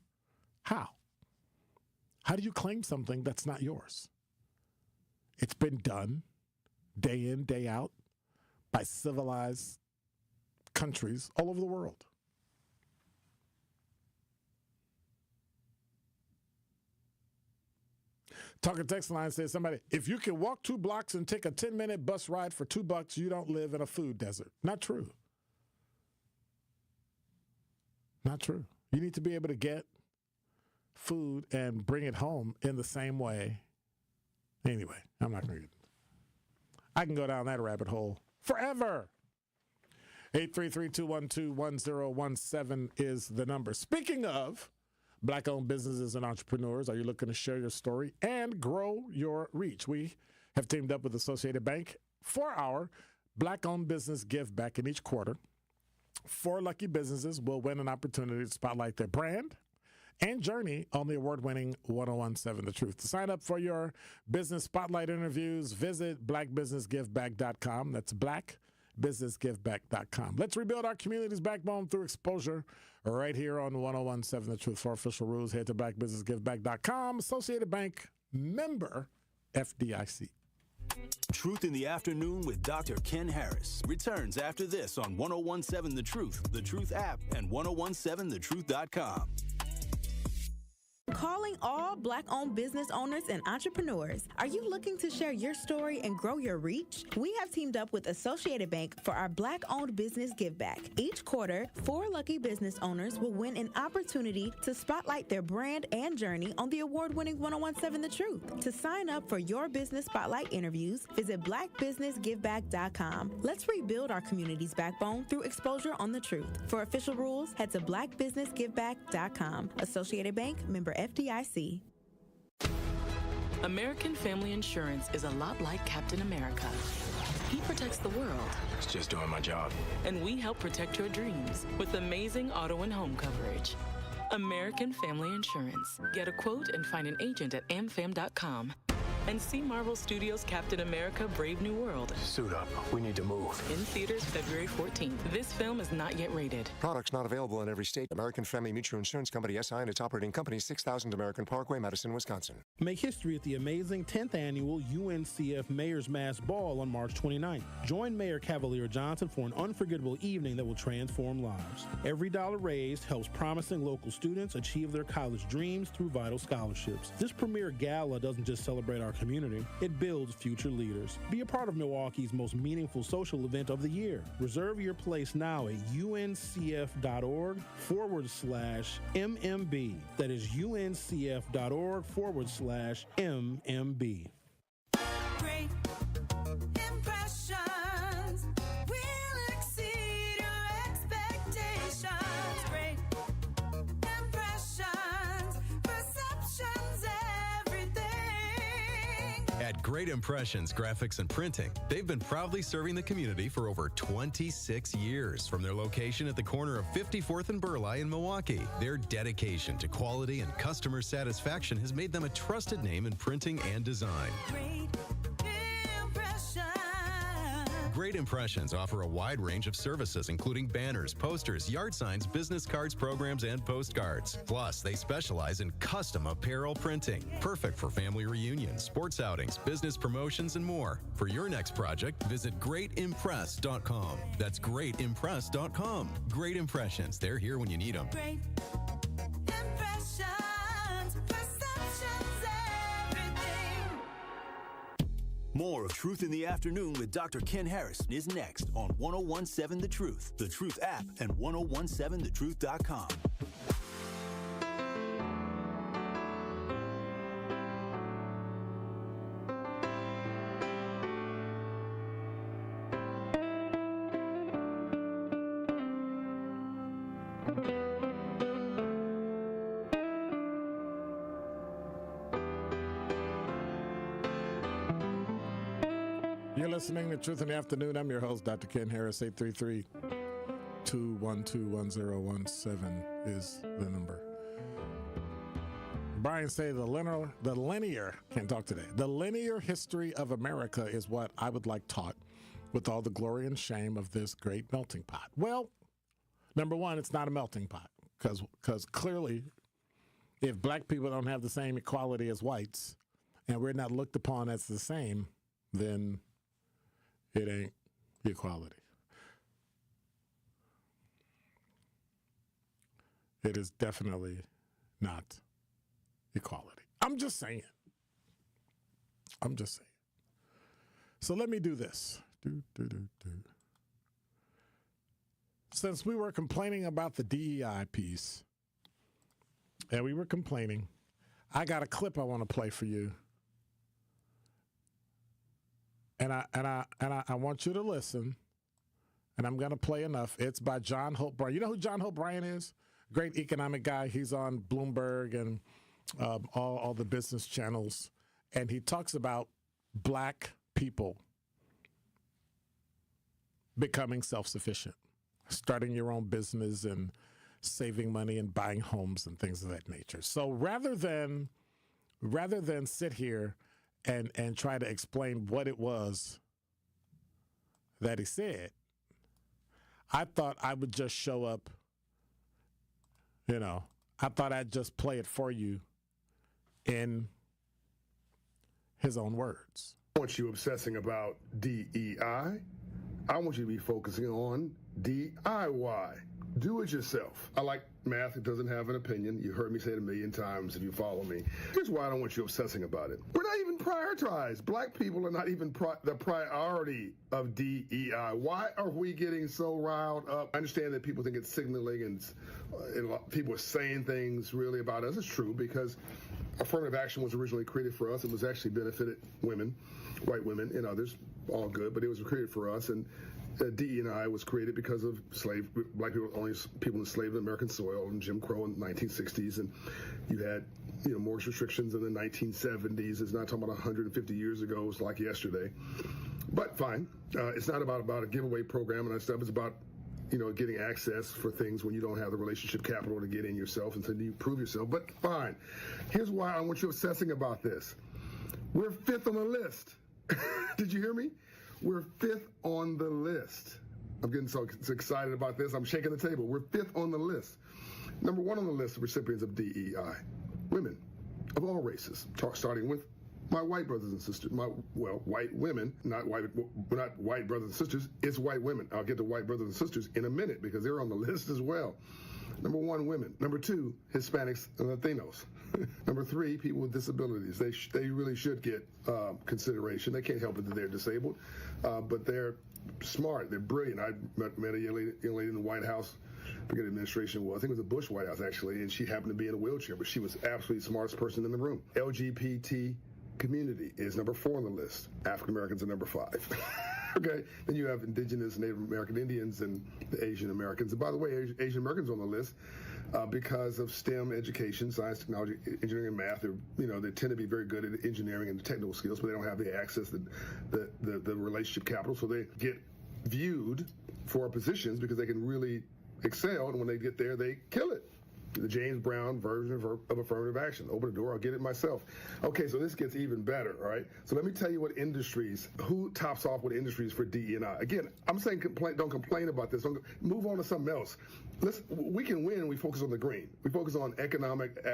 [SPEAKER 2] How? How do you claim something that's not yours? It's been done day in, day out by civilized countries all over the world. Talking text line says somebody, if you can walk 2 blocks and take a 10-minute bus ride for $2, you don't live in a food desert. Not true. Not true. You need to be able to get food and bring it home in the same way. Anyway, I'm not going to get it. I can go down that rabbit hole forever. 833-212-1017 is the number. Speaking of Black-owned businesses and entrepreneurs, are you looking to share your story and grow your reach? We have teamed up with Associated Bank for our Black-owned business give back in each quarter. 4 lucky businesses will win an opportunity to spotlight their brand and journey on the award-winning 1017 The Truth. To sign up for your business spotlight interviews, visit blackbusinessgiveback.com. That's blackbusinessgiveback.com. Let's rebuild our community's backbone through exposure right here on 1017 The Truth. For official rules, head to blackbusinessgiveback.com. Associated Bank, member FDIC.
[SPEAKER 1] Truth in the Afternoon with Dr. Ken Harris returns after this on 1017 The Truth, the Truth app, and 1017thetruth.com.
[SPEAKER 21] Calling all Black-owned business owners and entrepreneurs. Are you looking to share your story and grow your reach? We have teamed up with Associated Bank for our Black-owned business give back. Each quarter, 4 lucky business owners will win an opportunity to spotlight their brand and journey on the award-winning 1017 The Truth. To sign up for your business spotlight interviews, visit blackbusinessgiveback.com. Let's rebuild our community's backbone through exposure on the truth. For official rules, head to blackbusinessgiveback.com. Associated Bank, member FDIC.
[SPEAKER 6] American Family Insurance is a lot like Captain America. He protects the world.
[SPEAKER 7] It's just doing my job.
[SPEAKER 6] And we help protect your dreams with amazing auto and home coverage. American Family Insurance. Get a quote and find an agent at amfam.com. And see Marvel Studios' Captain America: Brave New World.
[SPEAKER 7] Suit up. We need to move.
[SPEAKER 6] In theaters February 14th. This film is not yet rated.
[SPEAKER 8] Products not available in every state. American Family Mutual Insurance Company, SI, and its operating company, 6000 American Parkway, Madison, Wisconsin.
[SPEAKER 22] Make history at the amazing 10th annual UNCF Mayor's Mass Ball on March 29th. Join Mayor Cavalier Johnson for an unforgettable evening that will transform lives. Every dollar raised helps promising local students achieve their college dreams through vital scholarships. This premier gala doesn't just celebrate our community, it builds future leaders. Be a part of Milwaukee's most meaningful social event of the year. Reserve your place now at uncf.org/MMB. That is uncf.org/MMB.
[SPEAKER 23] Great impressions will exceed your expectations. Great impressions, perceptions, everything.
[SPEAKER 24] At Great Impressions Graphics and Printing, they've been proudly serving the community for over 26 years. From their location at the corner of 54th and Burleigh in Milwaukee, their dedication to quality and customer satisfaction has made them a trusted name in printing and design. Great Impressions offer a wide range of services, including banners, posters, yard signs, business cards, programs, and postcards. Plus, they specialize in custom apparel printing, perfect for family reunions, sports outings, business promotions, and more. For your next project, visit greatimpress.com. That's greatimpress.com. Great Impressions. They're here when you need them.
[SPEAKER 23] Great impressions, perceptions, everything.
[SPEAKER 1] More of Truth in the Afternoon with Dr. Ken Harris is next on 1017 The Truth, the Truth app, and 1017thetruth.com.
[SPEAKER 2] You're listening to Truth in the Afternoon. I'm your host, Dr. Ken Harris. 833-212-1017 is the number. Brian say the linear history of America is what I would like taught with all the glory and shame of this great melting pot. Well, number one, it's not a melting pot because clearly if black people don't have the same equality as whites and we're not looked upon as the same, then it ain't equality. It is definitely not equality. I'm just saying. So let me do this. Since we were complaining about the DEI piece, and we were complaining, I got a clip I want to play for you. And I want you to listen, and I'm going to play enough. It's by John Hope Bryan. You know who John Hope Bryan is? Great economic guy. He's on Bloomberg and all the business channels, and he talks about black people becoming self-sufficient, starting your own business and saving money and buying homes and things of that nature. So rather than sit here and try to explain what it was that he said, I thought I would just show up, I thought I'd just play it for you in his own words.
[SPEAKER 3] I want you obsessing about DEI. I want you to be focusing on DIY. Do it yourself. I like math. It doesn't have an opinion. You heard me say it a million times if you follow me. Here's why I don't want you obsessing about it. We're not even prioritized. Black people are not even the priority of DEI. Why are we getting so riled up? I understand that people think it's signaling and people are saying things really about us. It's true because affirmative action was originally created for us. It was actually benefited women, white women and others, all good, but it was created for us. And DE&I was created because of black people, only people enslaved on American soil, and Jim Crow in the 1960s, and you had more restrictions in the 1970s. It's not talking about 150 years ago. It's like yesterday, but fine. It's not about a giveaway program and that stuff. It's about getting access for things when you don't have the relationship capital to get in yourself and to prove yourself. But fine. Here's why I want you obsessing about this. We're fifth on the list. Did you hear me? We're fifth on the list. I'm getting so excited about this. I'm shaking the table. We're fifth on the list. Number one on the list of recipients of DEI, women of all races, starting with my white brothers and sisters. White women, not white brothers and sisters. It's white women. I'll get to white brothers and sisters in a minute because they're on the list as well. Number one, women. Number two, Hispanics and Latinos. Number three, people with disabilities. They really should get consideration. They can't help it that they're disabled, but they're smart. They're brilliant. I met a young lady in the White House. I forget the administration was. I think it was the Bush White House, actually, and she happened to be in a wheelchair, but she was absolutely the smartest person in the room. LGBT community is number 4 on the list. African Americans are number 5. Okay, then you have indigenous Native American Indians and the Asian Americans. And by the way, Asian Americans on the list because of STEM education, science, technology, engineering, and math. They tend to be very good at engineering and the technical skills, but they don't have the access, the relationship capital. So they get viewed for positions because they can really excel, and when they get there, they kill it. The James Brown version of affirmative action. Open the door, I'll get it myself. Okay, so this gets even better, all right? So let me tell you who tops off with industries for DE&I. Again, I'm saying don't complain about this. Move on to something else. We can win when we focus on the green. We focus on economic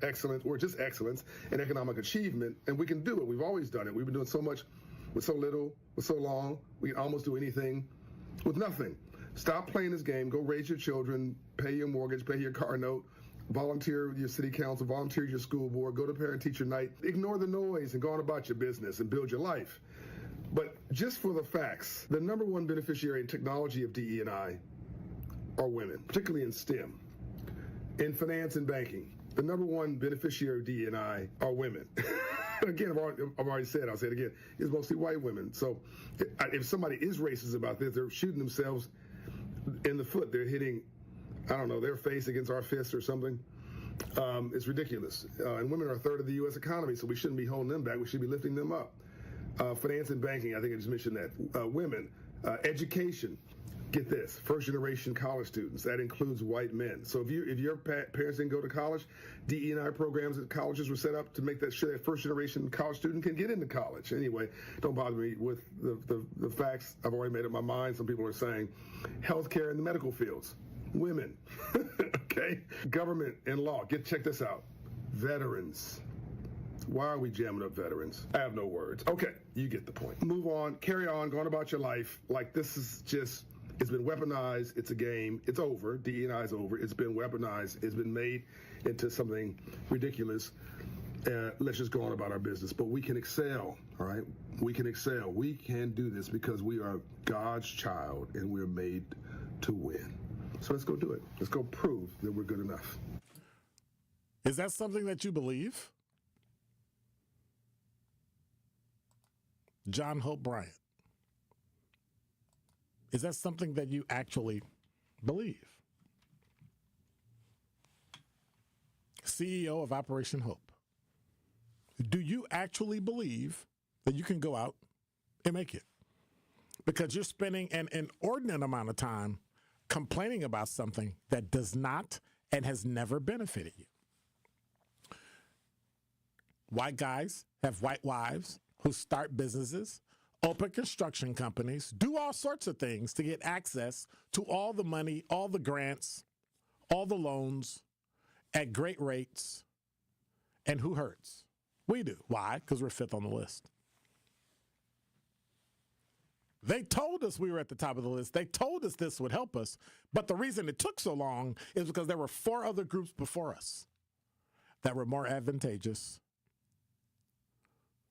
[SPEAKER 3] excellence, or just excellence, and economic achievement, and we can do it. We've always done it. We've been doing so much with so little, with so long. We can almost do anything with nothing. Stop playing this game. Go raise your children, pay your mortgage, pay your car note, volunteer with your city council, volunteer with your school board, go to parent-teacher night. Ignore the noise and go on about your business and build your life. But just for the facts, the number one beneficiary in technology of DE&I are women, particularly in STEM. In finance and banking, the number one beneficiary of DE&I are women. Again, I've already said, I'll say it again, it's mostly white women. So if somebody is racist about this, they're shooting themselves in the foot. They're hitting, their face against our fist or something. It's ridiculous. And women are a third of the U.S. economy, so we shouldn't be holding them back. We should be lifting them up. Finance and banking, I think I just mentioned that. Women, education. Get this, first-generation college students. That includes white men. So if your parents didn't go to college, DE&I programs at colleges were set up to make that sure that first-generation college student can get into college. Anyway, don't bother me with the facts. I've already made up my mind. Some people are saying healthcare in the medical fields. Women, okay? Government and law. Check this out. Veterans. Why are we jamming up veterans? I have no words. Okay, you get the point. Move on, carry on, go on about your life. Like, this is just... It's been weaponized. It's a game. It's over. DE&I is over. It's been weaponized. It's been made into something ridiculous. Let's just go on about our business. But we can excel, all right? We can excel. We can do this because we are God's child and we're made to win. So let's go do it. Let's go prove that we're good enough.
[SPEAKER 2] Is that something that you believe? John Hope Bryant. Is that something that you actually believe? CEO of Operation Hope. Do you actually believe that you can go out and make it? Because you're spending an inordinate amount of time complaining about something that does not and has never benefited you. White guys have white wives who start businesses, open construction companies, do all sorts of things to get access to all the money, all the grants, all the loans at great rates. And who hurts? We do. Why? Because we're fifth on the list. They told us we were at the top of the list. They told us this would help us. But the reason it took so long is because there were 4 other groups before us that were more advantageous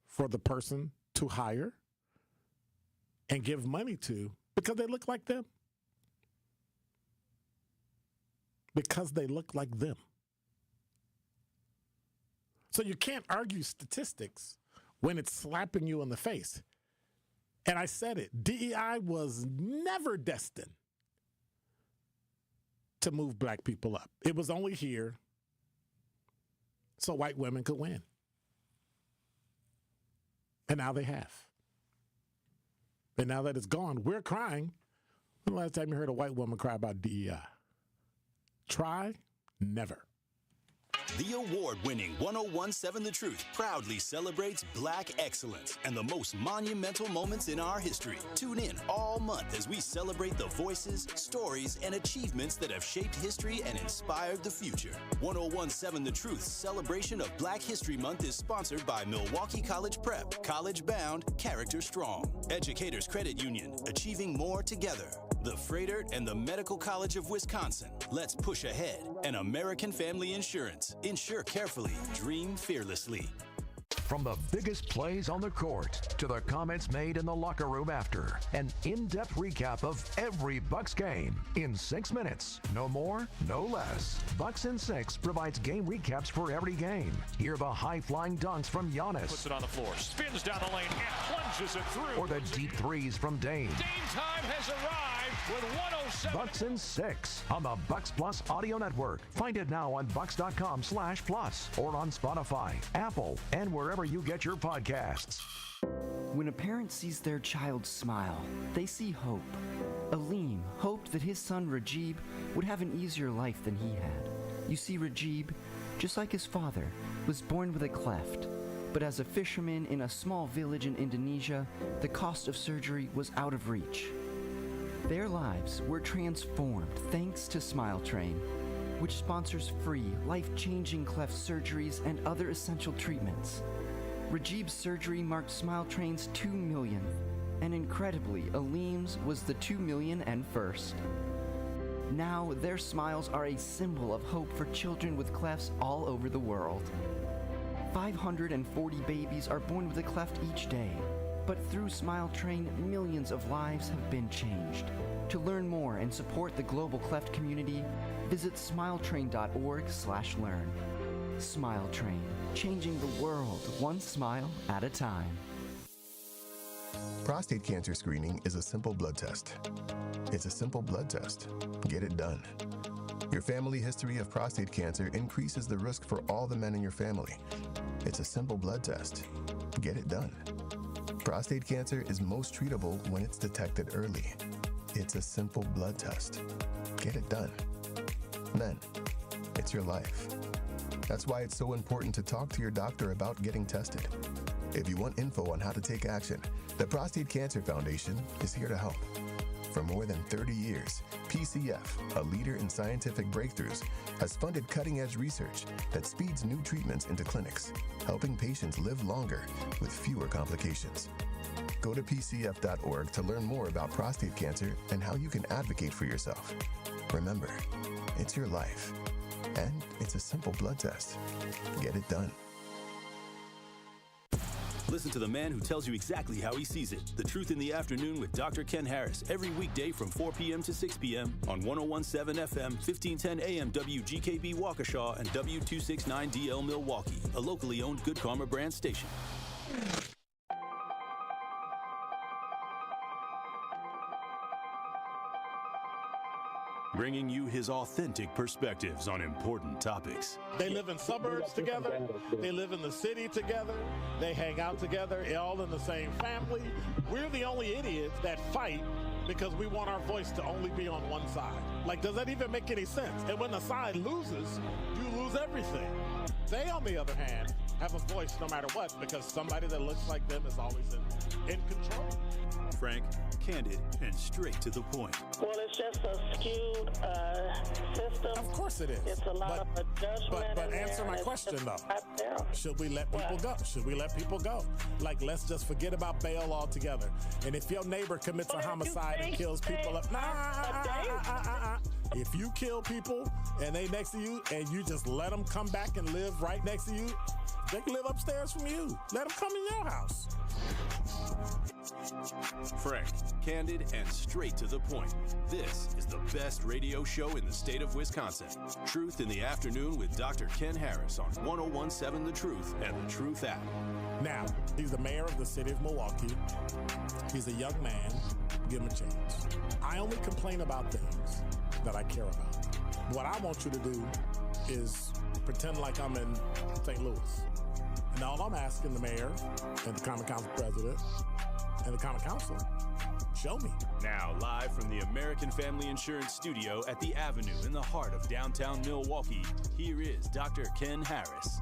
[SPEAKER 2] for the person to hire and give money to because they look like them. Because they look like them. So you can't argue statistics when it's slapping you in the face. And I said it, DEI was never destined to move black people up. It was only here so white women could win. And now they have. And now that it's gone, we're crying. When the last time you heard a white woman cry about DEI? Try? Never.
[SPEAKER 1] The award-winning 1017 The Truth proudly celebrates Black excellence and the most monumental moments in our history. Tune in all month as we celebrate the voices, stories, and achievements that have shaped history and inspired the future. 1017 The Truth's celebration of Black History Month is sponsored by Milwaukee College Prep, College Bound, Character Strong, Educators Credit Union, Achieving More Together, the Freighter, and the Medical College of Wisconsin. Let's push ahead. And American Family Insurance. Insure carefully. Dream fearlessly.
[SPEAKER 4] From the biggest plays on the court to the comments made in the locker room after, an in-depth recap of every Bucks game in 6 minutes. No more, no less. Bucks in 6 provides game recaps for every game. Hear the high-flying dunks from Giannis.
[SPEAKER 5] Puts it on the floor, spins down the lane, and plunges it through.
[SPEAKER 4] Or the deep threes from Dame.
[SPEAKER 5] Dame time has arrived with 107.
[SPEAKER 4] Bucks in 6 on the Bucks Plus Audio Network. Find it now on bucks.com/plus or on Spotify, Apple, and wherever you get your podcasts.
[SPEAKER 9] When a parent sees their child smile, they see hope. Aleem hoped that his son Rajib would have an easier life than he had. You see, Rajib, just like his father, was born with a cleft. But as a fisherman in a small village in Indonesia, the cost of surgery was out of reach. Their lives were transformed thanks to Smile Train, which sponsors free, life-changing cleft surgeries and other essential treatments. Rajib's surgery marked Smile Train's 2 millionth, and incredibly, Aleem's was the 2 million and first. Now, their smiles are a symbol of hope for children with clefts all over the world. 540 babies are born with a cleft each day, but through Smile Train, millions of lives have been changed. To learn more and support the global cleft community, visit smiletrain.org/learn. Smile Train, changing the world one smile at a time.
[SPEAKER 10] Prostate cancer screening is a simple blood test. It's a simple blood test. Get it done. Your family history of prostate cancer increases the risk for all the men in your family. It's a simple blood test. Get it done. Prostate cancer is most treatable when it's detected early. It's a simple blood test. Get it done. Men, it's your life. That's why it's so important to talk to your doctor about getting tested. If you want info on how to take action, the Prostate Cancer Foundation is here to help. For more than 30 years, PCF, a leader in scientific breakthroughs, has funded cutting-edge research that speeds new treatments into clinics, helping patients live longer with fewer complications. Go to pcf.org to learn more about prostate cancer and how you can advocate for yourself. Remember, it's your life, and it's a simple blood test. Get it done.
[SPEAKER 1] Listen to the man who tells you exactly how he sees it. The Truth in the Afternoon with Dr. Ken Harris every weekday from 4 p.m. to 6 p.m. on 101.7 FM, 1510 AM WGKB Waukesha and W269DL Milwaukee, a locally owned Good Karma brand station. Bringing you his authentic perspectives on important topics.
[SPEAKER 22] They live in suburbs together. They live in the city together. They hang out together, all in the same family. We're the only idiots that fight because we want our voice to only be on one side. Like, does that even make any sense? And when the side loses, you lose everything. They, on the other hand, have a voice no matter what because somebody that looks like them is always in control.
[SPEAKER 1] Frank, candid, and straight to the point.
[SPEAKER 11] Well, it's just a skewed system.
[SPEAKER 2] Of course it is.
[SPEAKER 11] It's a lot of judgment.
[SPEAKER 2] But answer my question, though. Should we let people go? Should we let people go? Like, let's just forget about bail altogether. And if your neighbor commits a homicide and kills people up, if you kill people and they next to you and you just let them come back and live right next to you, they can live upstairs from you. Let them come in your house.
[SPEAKER 1] Frank, candid, and straight to the point. This is the best radio show in the state of Wisconsin. Truth in the Afternoon with Dr. Ken Harris on 101.7 The Truth and The Truth app.
[SPEAKER 2] Now, he's the mayor of the city of Milwaukee. He's a young man. Give him a chance. I only complain about things that I care about. What I want you to do is pretend like I'm in St. Louis. And all I'm asking the mayor and the Common Council president and the Common Council, show me.
[SPEAKER 1] Now, live from the American Family Insurance Studio at the Avenue in the heart of downtown Milwaukee, here is Dr. Ken Harris.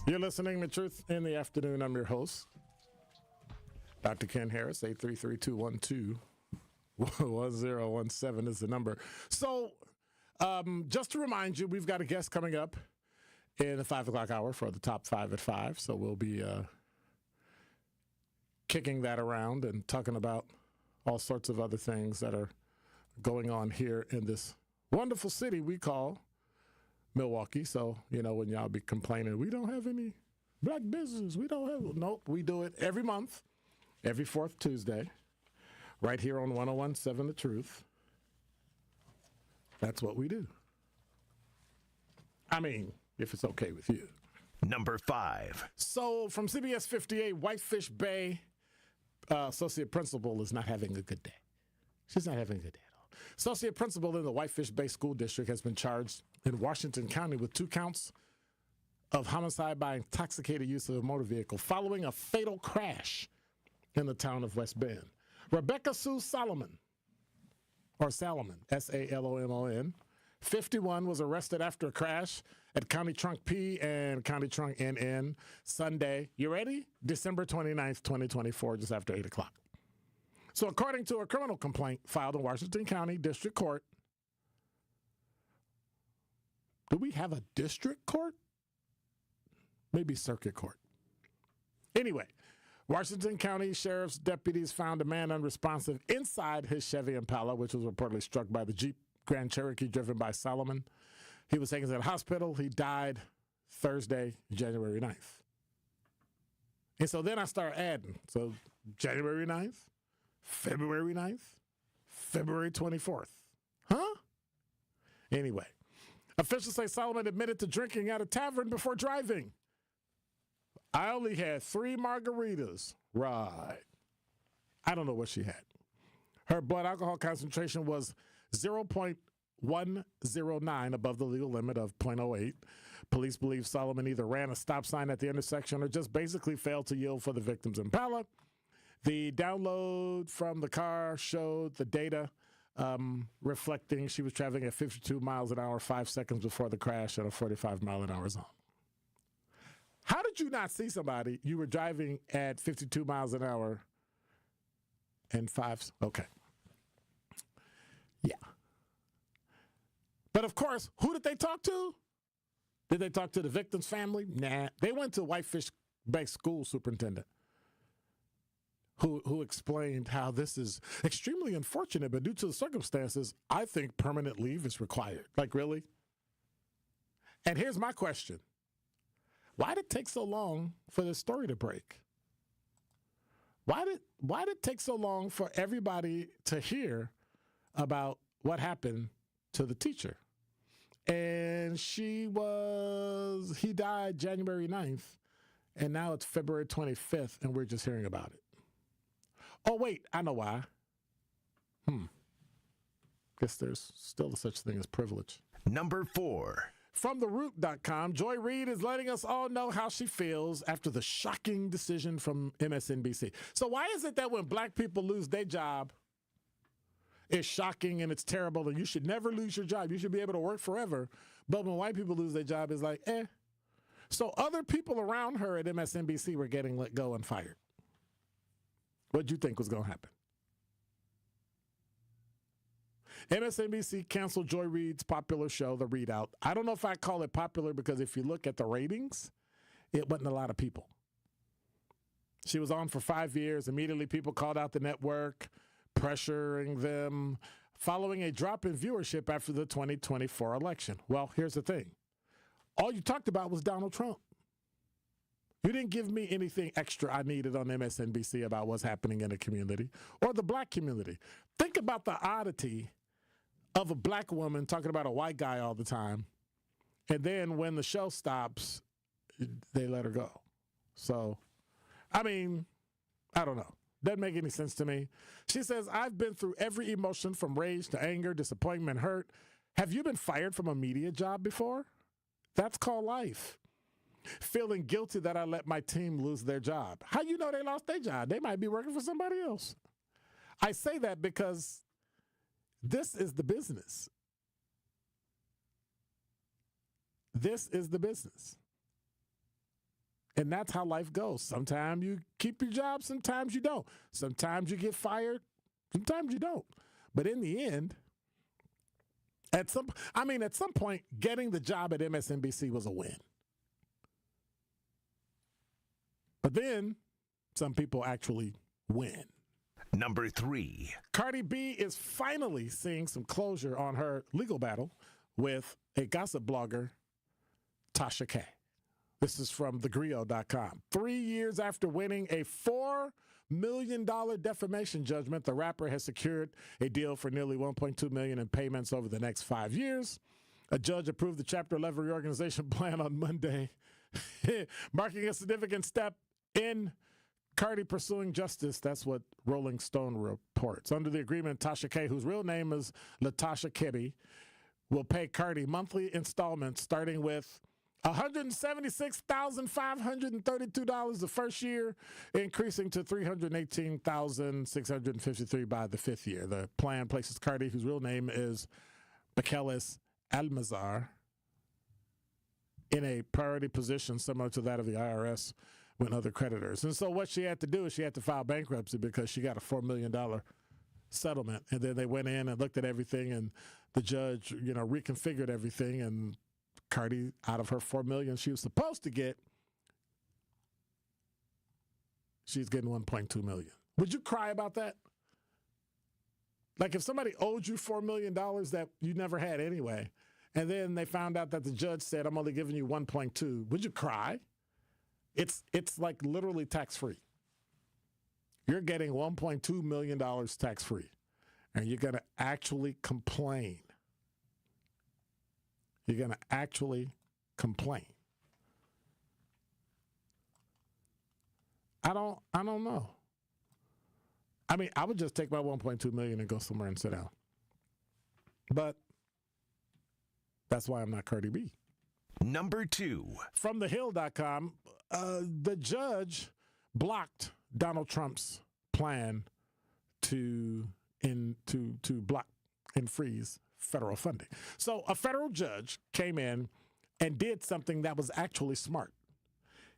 [SPEAKER 2] You're listening to Truth in the Afternoon. I'm your host, Dr. Ken Harris. 833-212-1017 is the number. So just to remind you, we've got a guest coming up in the 5 o'clock hour for the Top 5 at 5. So we'll be kicking that around and talking about all sorts of other things that are going on here in this wonderful city we call Milwaukee. So, you know, when y'all be complaining, we don't have any black business. We don't have, nope, we do it every month, every fourth Tuesday, right here on 101.7 The Truth. That's what we do. I mean, if it's okay with you.
[SPEAKER 4] Number 5.
[SPEAKER 2] So from CBS 58, Whitefish Bay associate principal is not having a good day. She's not having a good day at all. Associate principal in the Whitefish Bay School District has been charged in Washington County with 2 counts of homicide by intoxicated use of a motor vehicle following a fatal crash in the town of West Bend. Rebecca Sue Salomon, S-A-L-O-M-O-N, 51, was arrested after a crash at County Trunk P and County Trunk NN Sunday. You ready? December 29th, 2024, just after 8 o'clock. So according to a criminal complaint filed in Washington County District Court, do we have a district court? Maybe circuit court. Anyway, Washington County Sheriff's deputies found a man unresponsive inside his Chevy Impala, which was reportedly struck by the Jeep Grand Cherokee driven by Solomon. He was taken to the hospital. He died Thursday, January 9th. And so then I start adding. So January 9th, February 9th, February 24th. Huh? Anyway, officials say Solomon admitted to drinking at a tavern before driving. I only had 3 margaritas. Right. I don't know what she had. Her blood alcohol concentration was 0.109 above the legal limit of 0.08. Police believe Solomon either ran a stop sign at the intersection or just basically failed to yield for the victim's Impala. The download from the car showed the data reflecting she was traveling at 52 miles an hour 5 seconds before the crash at a 45-mile-an-hour zone. How did you not see somebody? You were driving at 52 miles an hour and 5. Okay. Yeah. But of course, who did they talk to? Did they talk to the victim's family? Nah. They went to Whitefish Bay School superintendent who explained how this is extremely unfortunate, but due to the circumstances, I think permanent leave is required. Like, really? And here's my question. Why did it take so long for this story to break? Why did it take so long for everybody to hear about what happened to the teacher? And he died January 9th, and now it's February 25th, and we're just hearing about it. Oh, wait, I know why. Guess there's still such thing as privilege.
[SPEAKER 12] Number 4.
[SPEAKER 2] From TheRoot.com, Joy Reid is letting us all know how she feels after the shocking decision from MSNBC. So why is it that when black people lose their job, it's shocking and it's terrible and you should never lose your job? You should be able to work forever. But when white people lose their job, it's like, eh. So other people around her at MSNBC were getting let go and fired. What do you think was going to happen? MSNBC canceled Joy Reid's popular show, The Readout. I don't know if I call it popular because if you look at the ratings, it wasn't a lot of people. She was on for 5 years. Immediately, people called out the network, pressuring them, following a drop in viewership after the 2024 election. Well, here's the thing. All you talked about was Donald Trump. You didn't give me anything extra I needed on MSNBC about what's happening in the community or the black community. Think about the oddity of a black woman talking about a white guy all the time. And then when the show stops, they let her go. So, I mean, I don't know. Doesn't make any sense to me. She says, I've been through every emotion from rage to anger, disappointment, hurt. Have you been fired from a media job before? That's called life. Feeling guilty that I let my team lose their job. How you know they lost their job? They might be working for somebody else. I say that because this is the business. This is the business. And that's how life goes. Sometimes you keep your job, sometimes you don't. Sometimes you get fired, sometimes you don't. But in the end, at some point, getting the job at MSNBC was a win. But then some people actually win.
[SPEAKER 12] Number 3.
[SPEAKER 2] Cardi B is finally seeing some closure on her legal battle with a gossip blogger, Tasha K. This is from thegrio.com. 3 years after winning a $4 million defamation judgment, the rapper has secured a deal for nearly $1.2 million in payments over the next 5 years. A judge approved the Chapter 11 reorganization plan on Monday, marking a significant step in Cardi pursuing justice. That's what Rolling Stone reports. Under the agreement, Tasha K., whose real name is Latasha Kebby, will pay Cardi monthly installments starting with $176,532 the first year, increasing to $318,653 by the 5th year. The plan places Cardi, whose real name is Bekelis Almazar, in a priority position similar to that of the IRS with other creditors. And so what she had to do is she had to file bankruptcy because she got a $4 million settlement. And then they went in and looked at everything, and the judge, reconfigured everything, and Cardi, out of her $4 million she was supposed to get, she's getting $1.2 million. Would you cry about that? Like if somebody owed you $4 million that you never had anyway, and then they found out that the judge said, I'm only giving you 1.2, would you cry? It's like literally tax-free. You're getting $1.2 million tax-free, and you're going to actually complain. You're going to actually complain. I don't know. I mean, I would just take my $1.2 million and go somewhere and sit down. But that's why I'm not Cardi B.
[SPEAKER 12] Number 2.
[SPEAKER 2] From thehill.com, the judge blocked Donald Trump's plan to block and freeze federal funding. So a federal judge came in and did something that was actually smart.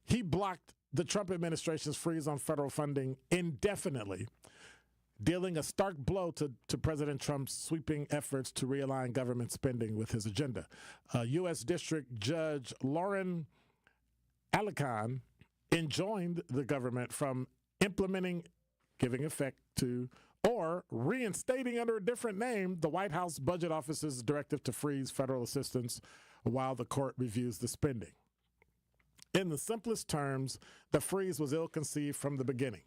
[SPEAKER 2] He blocked the Trump administration's freeze on federal funding indefinitely, dealing a stark blow to President Trump's sweeping efforts to realign government spending with his agenda. U.S. District Judge Lauren Alican enjoined the government from implementing, giving effect to, or reinstating under a different name the White House Budget Office's directive to freeze federal assistance while the court reviews the spending. In the simplest terms, the freeze was ill-conceived from the beginning,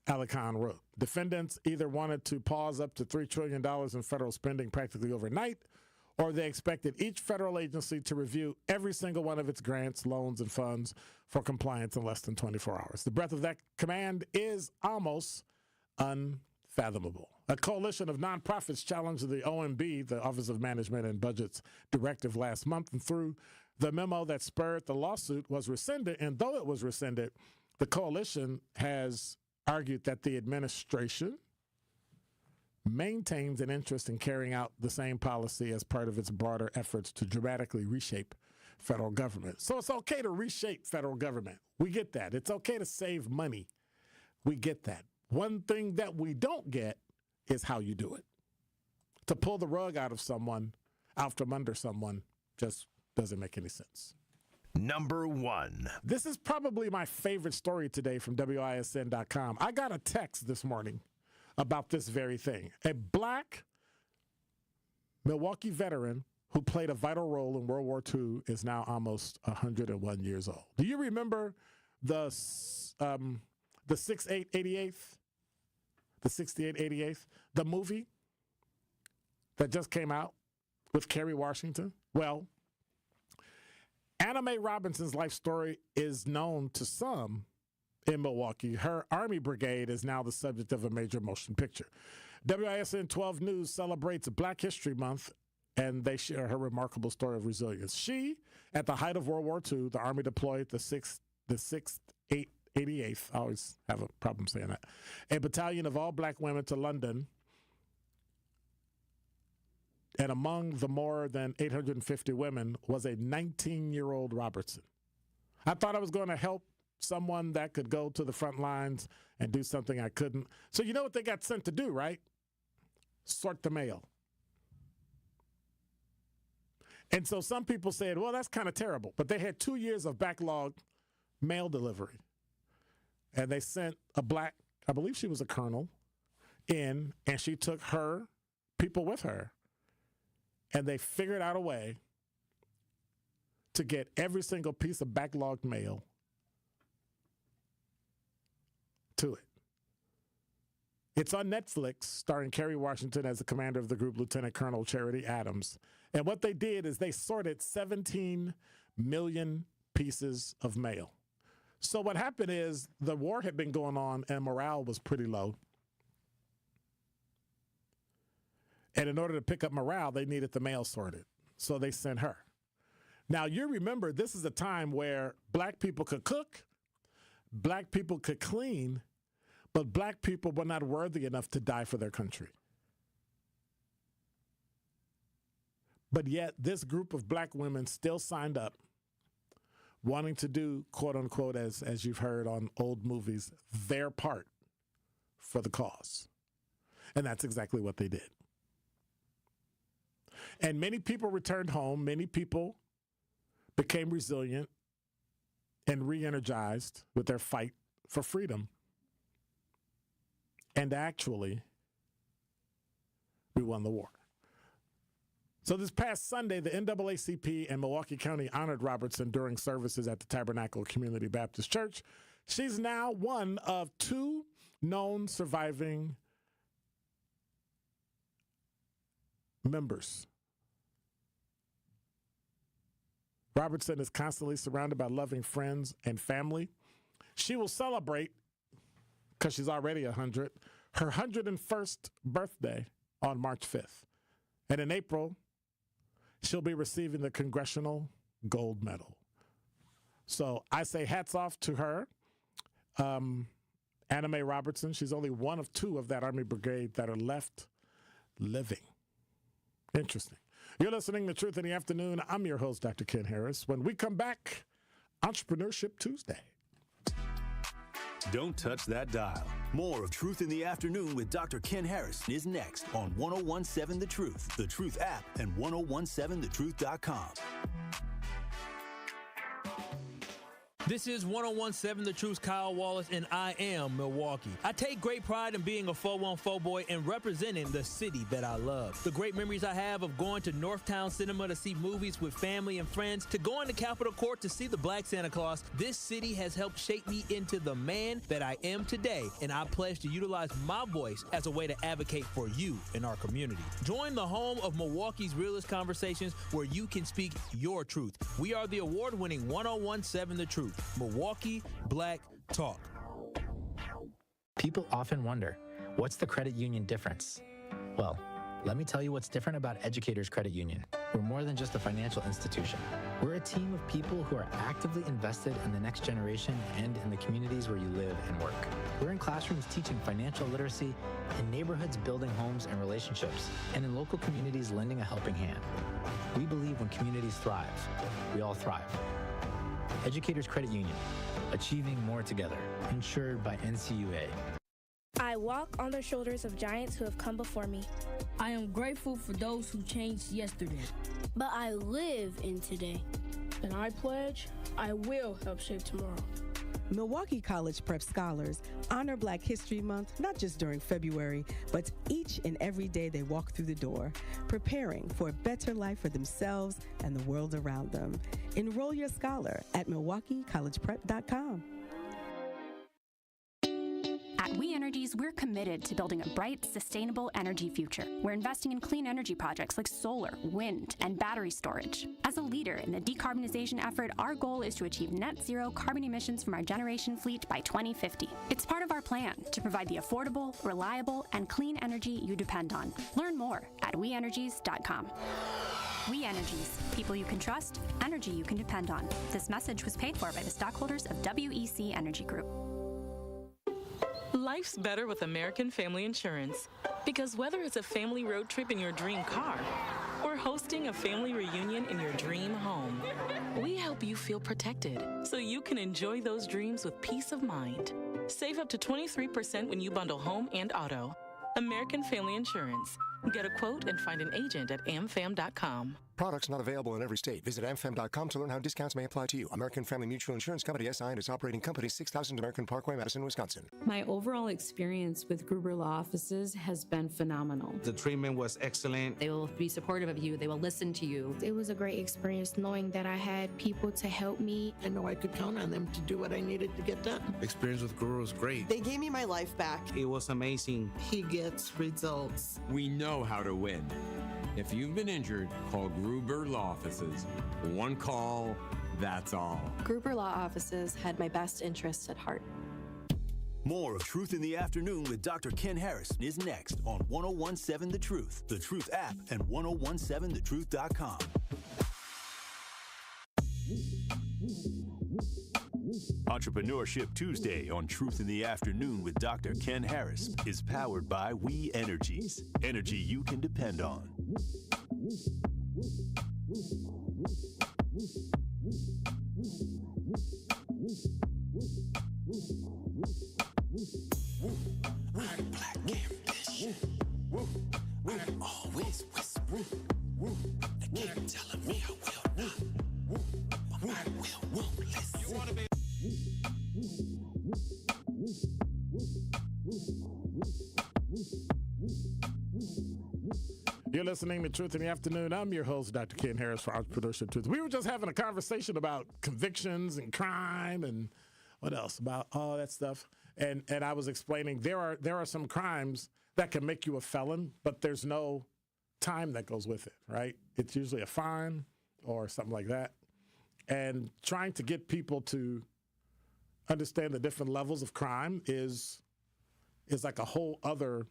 [SPEAKER 2] Alican wrote. Defendants either wanted to pause up to $3 trillion in federal spending practically overnight, or they expected each federal agency to review every single one of its grants, loans, and funds for compliance in less than 24 hours. The breadth of that command is almost unfathomable. A coalition of nonprofits challenged the OMB, the Office of Management and Budget's directive last month, and through the memo that spurred the lawsuit was rescinded. And though it was rescinded, the coalition has argued that the administration maintains an interest in carrying out the same policy as part of its broader efforts to dramatically reshape federal government. So it's okay to reshape federal government. We get that. It's okay to save money. We get that. One thing that we don't get is how you do it. To pull the rug out from under someone, just doesn't make any sense.
[SPEAKER 12] Number 1.
[SPEAKER 2] This is probably my favorite story today from WISN.com. I got a text this morning about this very thing. A black Milwaukee veteran who played a vital role in World War II is now almost 101 years old. Do you remember the 6888th? The 6888th? The movie that just came out with Kerry Washington? Well, Anna Mae Robinson's life story is known to some in Milwaukee. Her Army Brigade is now the subject of a major motion picture. WISN 12 News celebrates Black History Month, and they share her remarkable story of resilience. She, at the height of World War II, the Army deployed the 6th 88th, I always have a problem saying that, a battalion of all black women to London. And among the more than 850 women was a 19-year-old Robertson. I thought I was going to help someone that could go to the front lines and do something I couldn't. So you know what they got sent to do, right? Sort the mail. And so some people said, well, that's kind of terrible. But they had 2 years of backlog mail delivery. And they sent a black, I believe she was a colonel, in, and she took her people with her. And they figured out a way to get every single piece of backlogged mail to it. It's on Netflix, starring Kerry Washington as the commander of the group, Lieutenant Colonel Charity Adams. And what they did is they sorted 17 million pieces of mail. So what happened is the war had been going on and morale was pretty low. And in order to pick up morale, they needed the mail sorted. So they sent her. Now, you remember, this is a time where black people could cook, black people could clean, but black people were not worthy enough to die for their country. But yet, this group of black women still signed up, wanting to do, quote unquote, as you've heard on old movies, their part for the cause. And that's exactly what they did. And many people returned home. Many people became resilient and re-energized with their fight for freedom And actually, we won the war. So this past Sunday, the NAACP and Milwaukee County honored Robertson during services at the Tabernacle Community Baptist Church. She's now one of 2 known surviving members. Robertson is constantly surrounded by loving friends and family. She will celebrate, because she's already 100, her 101st birthday on March 5th. And in April, she'll be receiving the Congressional Gold Medal. So I say hats off to her. Anna Mae Robertson, she's only one of 2 of that Army Brigade that are left living. Interesting. You're listening to Truth in the Afternoon. I'm your host, Dr. Ken Harris. When we come back, Entrepreneurship Tuesday.
[SPEAKER 1] Don't touch that dial. More of Truth in the Afternoon with Dr. Ken Harris is next on 1017 The Truth, The Truth app, and 1017thetruth.com.
[SPEAKER 13] This is 1017 The Truth's Kyle Wallace, and I am Milwaukee. I take great pride in being a 414 boy and representing the city that I love. The great memories I have of going to Northtown Cinema to see movies with family and friends, to going to Capitol Court to see the Black Santa Claus, this city has helped shape me into the man that I am today, and I pledge to utilize my voice as a way to advocate for you in our community. Join the home of Milwaukee's realest conversations where you can speak your truth. We are the award-winning 1017 The Truth. Milwaukee Black Talk.
[SPEAKER 14] People often wonder, what's the credit union difference? Well, let me tell you what's different about Educators Credit Union. We're more than just a financial institution. We're a team of people who are actively invested in the next generation and in the communities where you live and work. We're in classrooms teaching financial literacy, in neighborhoods building homes and relationships, and in local communities lending a helping hand. We believe when communities thrive, we all thrive. Educators Credit Union, achieving more together, insured by NCUA.
[SPEAKER 16] I walk on the shoulders of giants who have come before me.
[SPEAKER 17] I am grateful for those who changed yesterday.
[SPEAKER 25] But I live in today.
[SPEAKER 17] And I pledge I will help shape tomorrow.
[SPEAKER 26] Milwaukee College Prep Scholars honor Black History Month not just during February, but each and every day they walk through the door, preparing for a better life for themselves and the world around them. Enroll your scholar at MilwaukeeCollegePrep.com.
[SPEAKER 27] At We Energies, we're committed to building a bright, sustainable energy future. We're investing in clean energy projects like solar, wind, and battery storage. As a leader in the decarbonization effort, our goal is to achieve net zero carbon emissions from our generation fleet by 2050. It's part of our plan to provide the affordable, reliable, and clean energy you depend on. Learn more at WeEnergies.com. We Energies, people you can trust, energy you can depend on. This message was paid for by the stockholders of WEC Energy Group.
[SPEAKER 6] Life's better with American Family Insurance. Because whether it's a family road trip in your dream car or hosting a family reunion in your dream home, we help you feel protected so you can enjoy those dreams with peace of mind. Save up to 23% when you bundle home and auto. American Family Insurance. Get a quote and find an agent at amfam.com.
[SPEAKER 8] Products not available in every state. Visit amfam.com to learn how discounts may apply to you. American Family Mutual Insurance Company, SI, and its operating company, 6000 American Parkway, Madison, Wisconsin.
[SPEAKER 28] My overall experience with Gruber Law Offices has been phenomenal.
[SPEAKER 29] The treatment was excellent.
[SPEAKER 30] They will be supportive of you. They will listen to you.
[SPEAKER 31] It was a great experience knowing that I had people to help me.
[SPEAKER 32] I know I could count on them to do what I needed to get done.
[SPEAKER 29] Experience with Gruber was great.
[SPEAKER 33] They gave me my life back.
[SPEAKER 29] It was amazing.
[SPEAKER 32] He gets results.
[SPEAKER 34] We know how to win. If you've been injured, call Gruber Law Offices. One call, that's all.
[SPEAKER 35] Gruber Law Offices had my best interests at heart.
[SPEAKER 1] More of Truth in the Afternoon with Dr. Ken Harris is next on 1017 The Truth, The Truth app, and 1017thetruth.com. Entrepreneurship Tuesday on Truth in the Afternoon with Dr. Ken Harris is powered by We Energies. Energy you can depend on.
[SPEAKER 23] I'm black ambition. I'm always whispering. They keep telling me I will not. But my will won't listen. You wanna be
[SPEAKER 2] You're listening to Truth in the Afternoon. I'm your host, Dr. Ken Harris for Entrepreneurship Truth. We were just having a conversation about convictions and crime and what else, about all that stuff. And I was explaining there are some crimes that can make you a felon, but there's no time that goes with it, right? It's usually a fine or something like that. And trying to get people to understand the different levels of crime is like a whole other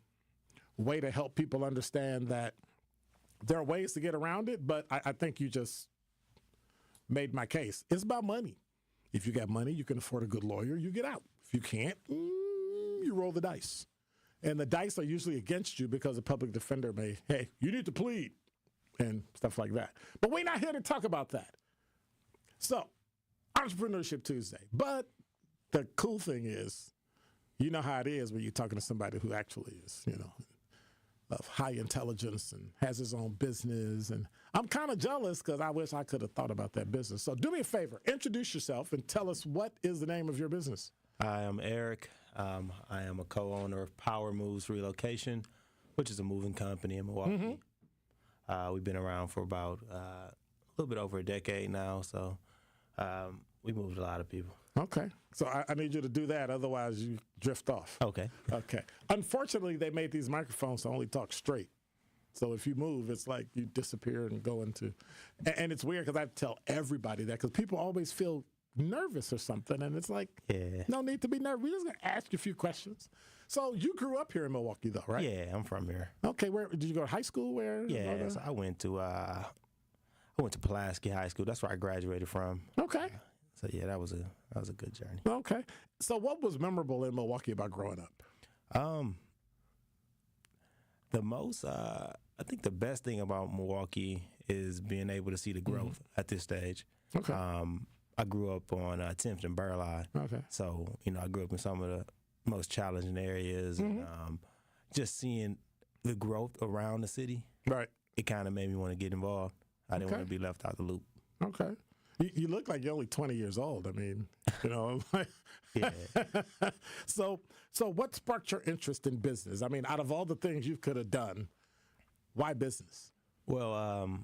[SPEAKER 2] way to help people understand that there are ways to get around it, but I think you just made my case. It's about money. If you got money, you can afford a good lawyer, you get out. If you can't, you roll the dice. And the dice are usually against you because a public defender may, hey, you need to plead and stuff like that. But we're not here to talk about that. So, Entrepreneurship Tuesday. But the cool thing is, you know how it is when you're talking to somebody who actually is, of high intelligence and has his own business. And I'm kind of jealous because I wish I could have thought about that business. So do me a favor, introduce yourself and tell us what is the name of your business.
[SPEAKER 3] I am Eric. I am a co-owner of Power Moves Relocation, which is a moving company in Milwaukee. Mm-hmm. We've been around for about a little bit over a decade now, so we moved a lot of people.
[SPEAKER 2] Okay. So I need you to do that, otherwise you drift off.
[SPEAKER 3] Okay.
[SPEAKER 2] Okay. Unfortunately, they made these microphones to only talk straight. So if you move, it's like you disappear and go into... And it's weird because I tell everybody that because people always feel nervous or something, and it's like, no need to be nervous. We're just going to ask you a few questions. So you grew up here in Milwaukee, though, right?
[SPEAKER 3] Yeah, I'm from here.
[SPEAKER 2] Okay. Where did you go to high school? Where?
[SPEAKER 3] Yeah, so I went to Pulaski High School. That's where I graduated from.
[SPEAKER 2] Okay.
[SPEAKER 3] So yeah, that was a good journey.
[SPEAKER 2] Okay. So what was memorable in Milwaukee about growing up?
[SPEAKER 3] I think the best thing about Milwaukee is being able to see the growth at this stage.
[SPEAKER 2] Okay.
[SPEAKER 3] I grew up on 10th and Burleigh.
[SPEAKER 2] Okay.
[SPEAKER 3] So, I grew up in some of the most challenging areas and just seeing the growth around the city.
[SPEAKER 2] Right.
[SPEAKER 3] It kind of made me want to get involved. I didn't want to be left out the loop.
[SPEAKER 2] Okay. You look like you're only 20 years old. I mean,
[SPEAKER 3] Yeah.
[SPEAKER 2] So what sparked your interest in business? I mean, out of all the things you could have done, why business?
[SPEAKER 3] Well,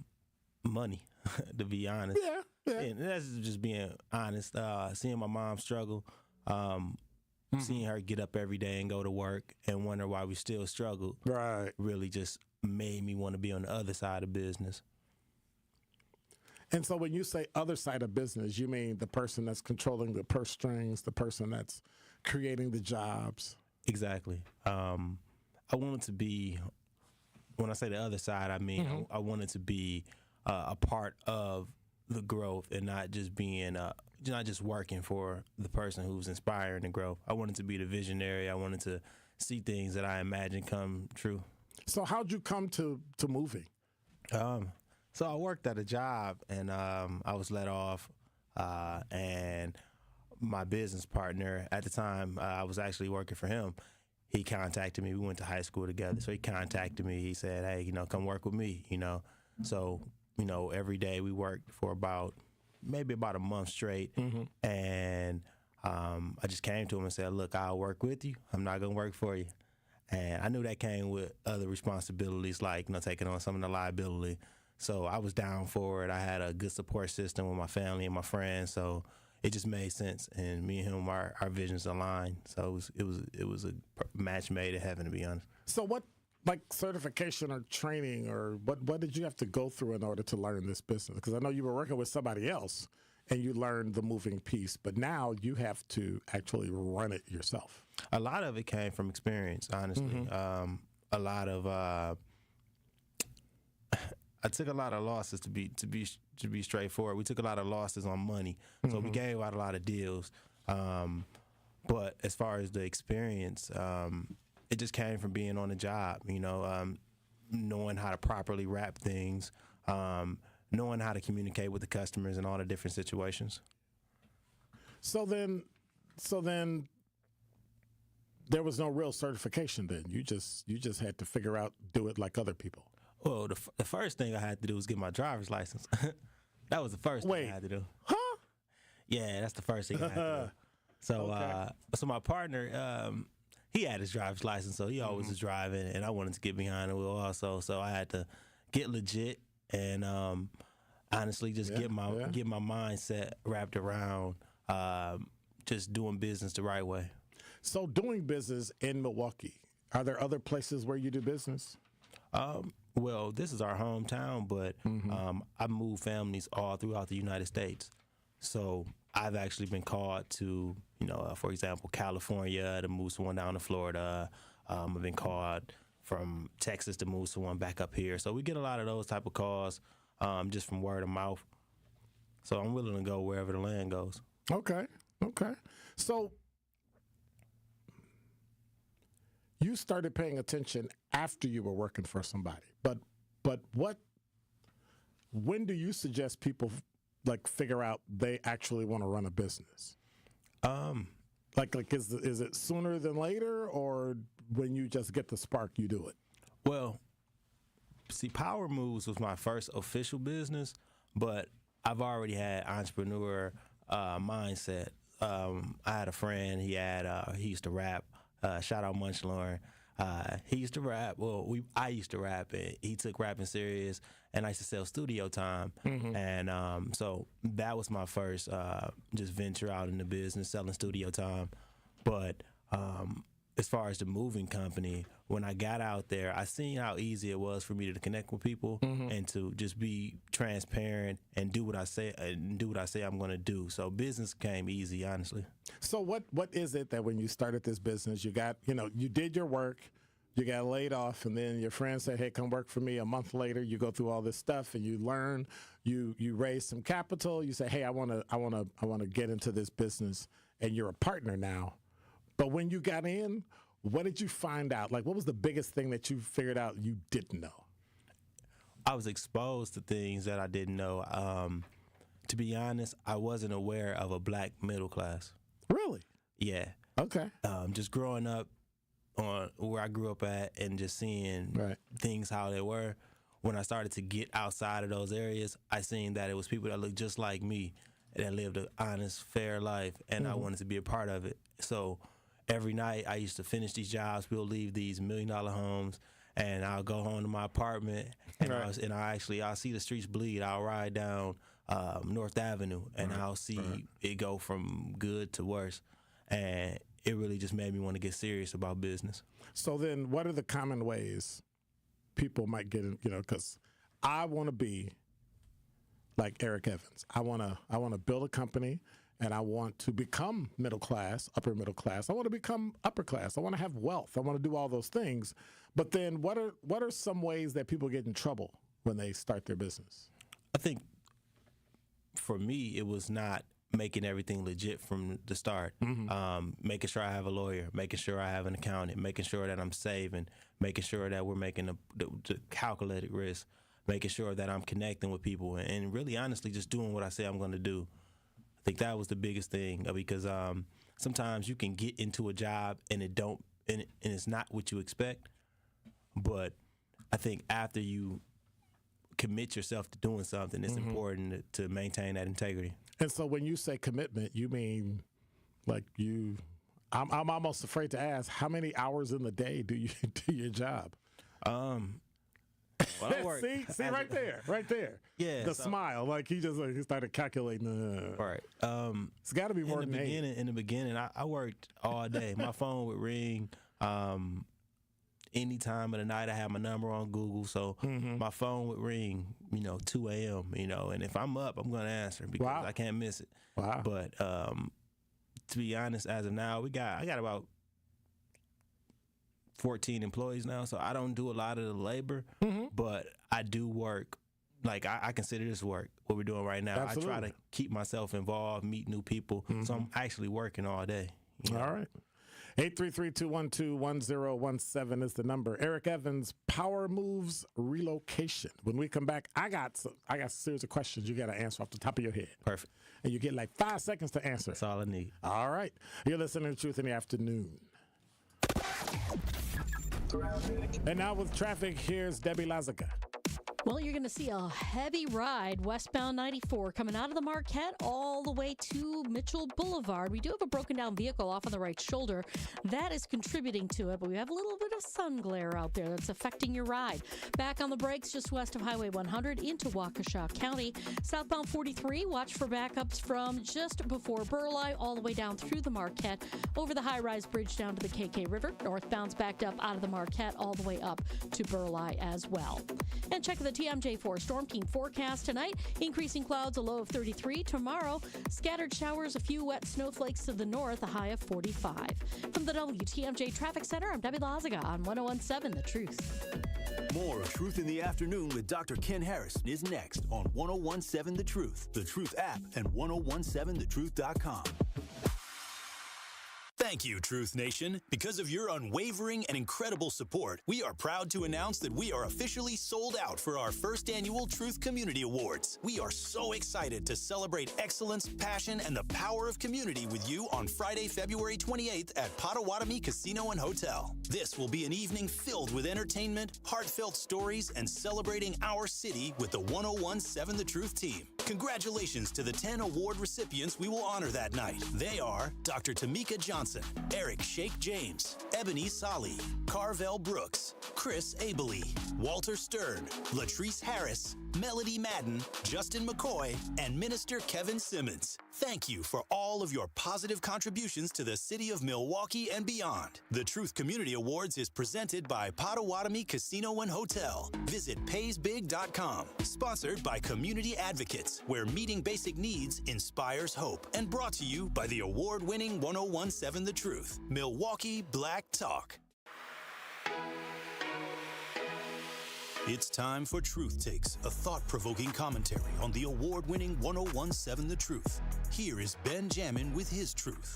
[SPEAKER 3] money, to be honest.
[SPEAKER 2] Yeah.
[SPEAKER 3] And that's just being honest. Seeing my mom struggle, seeing her get up every day and go to work and wonder why we still struggle.
[SPEAKER 2] Right.
[SPEAKER 3] Really just made me want to be on the other side of business.
[SPEAKER 2] And so when you say other side of business, you mean the person that's controlling the purse strings, the person that's creating the jobs?
[SPEAKER 3] Exactly. I wanted to be, when I say the other side, I mean I wanted to be a part of the growth and not just being, not just working for the person who's inspiring the growth. I wanted to be the visionary. I wanted to see things that I imagined come true.
[SPEAKER 2] So how'd you come to moving?
[SPEAKER 3] So I worked at a job, and I was let off, and my business partner at the time, I was actually working for him. He contacted me. We went to high school together, so he contacted me. He said, hey, come work with me, So, every day we worked for maybe about a month straight, and I just came to him and said, look, I'll work with you. I'm not going to work for you. And I knew that came with other responsibilities, like, taking on some of the liability. So I was down for it. I had a good support system with my family and my friends, so it just made sense. And me and him, our visions aligned. So it was a match made in heaven, to be honest.
[SPEAKER 2] So what, like certification or training, or what did you have to go through in order to learn this business? Because I know you were working with somebody else and you learned the moving piece, but now you have to actually run it yourself.
[SPEAKER 3] A lot of it came from experience, honestly. A lot of I took a lot of losses to be straightforward. We took a lot of losses on money, so we gave out a lot of deals. But as far as the experience, it just came from being on the job. Knowing how to properly wrap things, knowing how to communicate with the customers in all the different situations.
[SPEAKER 2] So then, there was no real certification. Then you just had to figure out, do it like other people.
[SPEAKER 3] Well, the first thing I had to do was get my driver's license. That was the first thing I had to do.
[SPEAKER 2] Huh?
[SPEAKER 3] Yeah, that's the first thing I had to do. So,
[SPEAKER 2] Okay.
[SPEAKER 3] so my partner, he had his driver's license, so he always was driving, and I wanted to get behind the wheel also. So I had to get legit and honestly just get my mindset wrapped around just doing business the right way.
[SPEAKER 2] So doing business in Milwaukee, are there other places where you do business?
[SPEAKER 3] Well, this is our hometown, but I've moved families all throughout the United States. So I've actually been called to, for example, California to move someone down to Florida. I've been called from Texas to move someone back up here. So we get a lot of those type of calls just from word of mouth. So I'm willing to go wherever the land goes.
[SPEAKER 2] Okay. So you started paying attention after you were working for somebody, but when do you suggest people figure out they actually want to run a business? Is it sooner than later, or when you just get the spark, you do it?
[SPEAKER 3] Well, see, Power Moves was my first official business, but I've already had entrepreneur mindset. I had a friend. He used to rap. Shout out Munch Lauren. He used to rap. Well, I used to rap, and he took rapping serious. And I used to sell studio time, and so that was my first just venture out in the business, selling studio time. But as far as the moving company, when I got out there, I seen how easy it was for me to connect with people and to just be transparent and do what I say I'm going to do. So business came easy, honestly.
[SPEAKER 2] So what is it that when you started this business, you got, you did your work, you got laid off, and then your friend said, hey, come work for me. A month later, you go through all this stuff and you learn, you raise some capital. You say, hey, I want to get into this business, and you're a partner now. But when you got in, what did you find out? What was the biggest thing that you figured out you didn't know?
[SPEAKER 3] I was exposed to things that I didn't know. To be honest, I wasn't aware of a black middle class.
[SPEAKER 2] Really?
[SPEAKER 3] Yeah.
[SPEAKER 2] Okay.
[SPEAKER 3] Just growing up on where I grew up at and just seeing things how they were. When I started to get outside of those areas, I seen that it was people that looked just like me that lived an honest, fair life, and I wanted to be a part of it. So every night I used to finish these jobs. We'll leave these $1 million homes, and I'll go home to my apartment, and I'll see the streets bleed. I'll ride down North Avenue, and I'll see it go from good to worse. And it really just made me want to get serious about business.
[SPEAKER 2] So then what are the common ways people might get in, because I want to be like Eric Evans. I want to build a company, and I want to become middle class, upper middle class. I want to become upper class. I want to have wealth. I want to do all those things. But then what are some ways that people get in trouble when they start their business?
[SPEAKER 3] I think for me, it was not making everything legit from the start. Making sure I have a lawyer, making sure I have an accountant, making sure that I'm saving, making sure that we're making the calculated risk, making sure that I'm connecting with people, and really honestly just doing what I say I'm going to do. I think that was the biggest thing, because sometimes you can get into a job and it's not what you expect. But I think after you commit yourself to doing something, it's important to maintain that integrity.
[SPEAKER 2] And so when you say commitment, you mean I'm almost afraid to ask, how many hours in the day do you do your job?
[SPEAKER 3] Well, I work
[SPEAKER 2] see right there.
[SPEAKER 3] Yeah.
[SPEAKER 2] The smile, he started calculating.
[SPEAKER 3] Right.
[SPEAKER 2] It's got to be more than
[SPEAKER 3] In the beginning, I worked all day. My phone would ring any time of the night. I had my number on Google, so my phone would ring, 2 a.m., and if I'm up, I'm going to answer because I can't miss it.
[SPEAKER 2] Wow.
[SPEAKER 3] But to be honest, as of now, I got about 14 employees now, so I don't do a lot of the labor, but I do work. I consider this work, what we're doing right now.
[SPEAKER 2] Absolutely.
[SPEAKER 3] I try to keep myself involved, meet new people, so I'm actually working all day.
[SPEAKER 2] All right. 833-212-1017 is the number. Eric Evans, Power Moves Relocation. When we come back, I got a series of questions you got to answer off the top of your head.
[SPEAKER 3] Perfect.
[SPEAKER 2] And you get 5 seconds to answer.
[SPEAKER 3] That's all I need.
[SPEAKER 2] All right. You're listening to Truth in the Afternoon. And now with traffic, here's Debbie Lazica.
[SPEAKER 4] Well, you're going to see a heavy ride westbound 94 coming out of the Marquette all the way to Mitchell Boulevard. We do have a broken down vehicle off on the right shoulder. That is contributing to it, but we have a little bit of sun glare out there that's affecting your ride. Back on the brakes just west of Highway 100 into Waukesha County. Southbound 43, watch for backups from just before Burleigh all the way down through the Marquette, over the high-rise bridge down to the KK River. Northbound's backed up out of the Marquette all the way up to Burleigh as well. And check the TMJ4 Storm Team forecast tonight. Increasing clouds, a low of 33. Tomorrow, scattered showers, a few wet snowflakes to the north, a high of 45. From the WTMJ Traffic Center, I'm Debbie Lazaga on 101.7 The Truth.
[SPEAKER 1] More of Truth in the Afternoon with Dr. Ken Harris is next on 101.7 The Truth, The Truth app, and 1017thetruth.com. Thank you, Truth Nation. Because of your unwavering and incredible support, we are proud to announce that we are officially sold out for our first annual Truth Community Awards. We are so excited to celebrate excellence, passion, and the power of community with you on Friday, February 28th at Potawatomi Casino and Hotel. This will be an evening filled with entertainment, heartfelt stories, and celebrating our city with the 101.7 The Truth team. Congratulations to the 10 award recipients we will honor that night. They are Dr. Tamika Johnson, Eric Shake James, Ebony Solly, Carvel Brooks, Chris Abele, Walter Stern, Latrice Harris, Melody Madden, Justin McCoy, and Minister Kevin Simmons. Thank you for all of your positive contributions to the city of Milwaukee and beyond. The Truth Community Awards is presented by Potawatomi Casino and Hotel. Visit paysbig.com. Sponsored by Community Advocates, where meeting basic needs inspires hope. And brought to you by the award-winning 101.7 The Truth, Milwaukee Black Talk. It's time for Truth Takes, a thought-provoking commentary on the award-winning 101.7 The Truth. Here is Ben Jammin with his truth.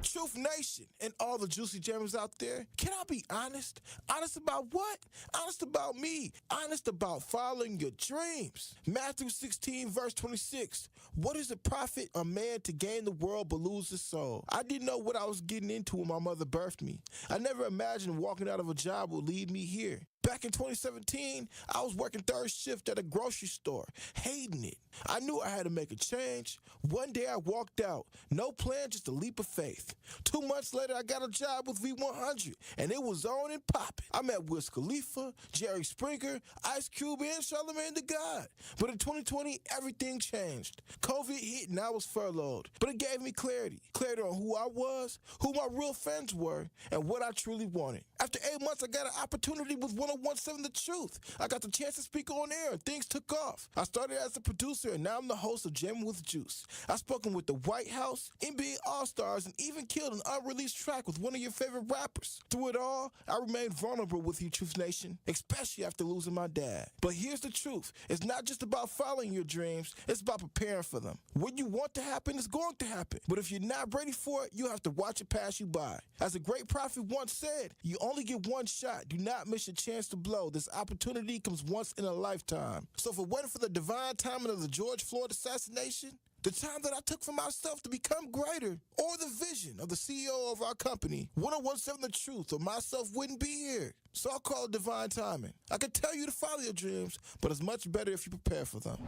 [SPEAKER 5] Truth Nation and all the juicy jammers out there, can I be honest? Honest about what? Honest about me. Honest about following your dreams. Matthew 16, verse 26. What is it profit a man to gain the world but lose his soul? I didn't know what I was getting into when my mother birthed me. I never imagined walking out of a job would lead me here. Back in 2017, I was working third shift at a grocery store, hating it. I knew I had to make a change. One day I walked out. No plan, just a leap of faith. 2 months later, I got a job with V100, and it was on and popping. I met Wiz Khalifa, Jerry Springer, Ice Cube, and Charlamagne the God. But in 2020, everything changed. COVID hit, and I was furloughed. But it gave me clarity. Clarity on who I was, who my real friends were, and what I truly wanted. After 8 months, I got an opportunity with 101.7 The Truth. I got the chance to speak on air, and things took off. I started as a producer, and now I'm the host of Jammin' with Juice. I've spoken with the White House, NBA All-Stars, and even killed an unreleased track with one of your favorite rappers. Through it all, I remained vulnerable with you, Truth Nation, especially after losing my dad. But here's the truth. It's not just about following your dreams. It's about preparing for them. What you want to happen is going to happen. But if you're not ready for it, you have to watch it pass you by. As a great prophet once said, you only get one shot. Do not miss your chance to blow. This opportunity comes once in a lifetime. So if it wasn't for the divine timing of the George Floyd assassination, the time that I took for myself to become greater, or the vision of the CEO of our company, 101.7 The Truth, or myself wouldn't be here. So I'll call it divine timing. I can tell you to follow your dreams, but it's much better if you prepare for them.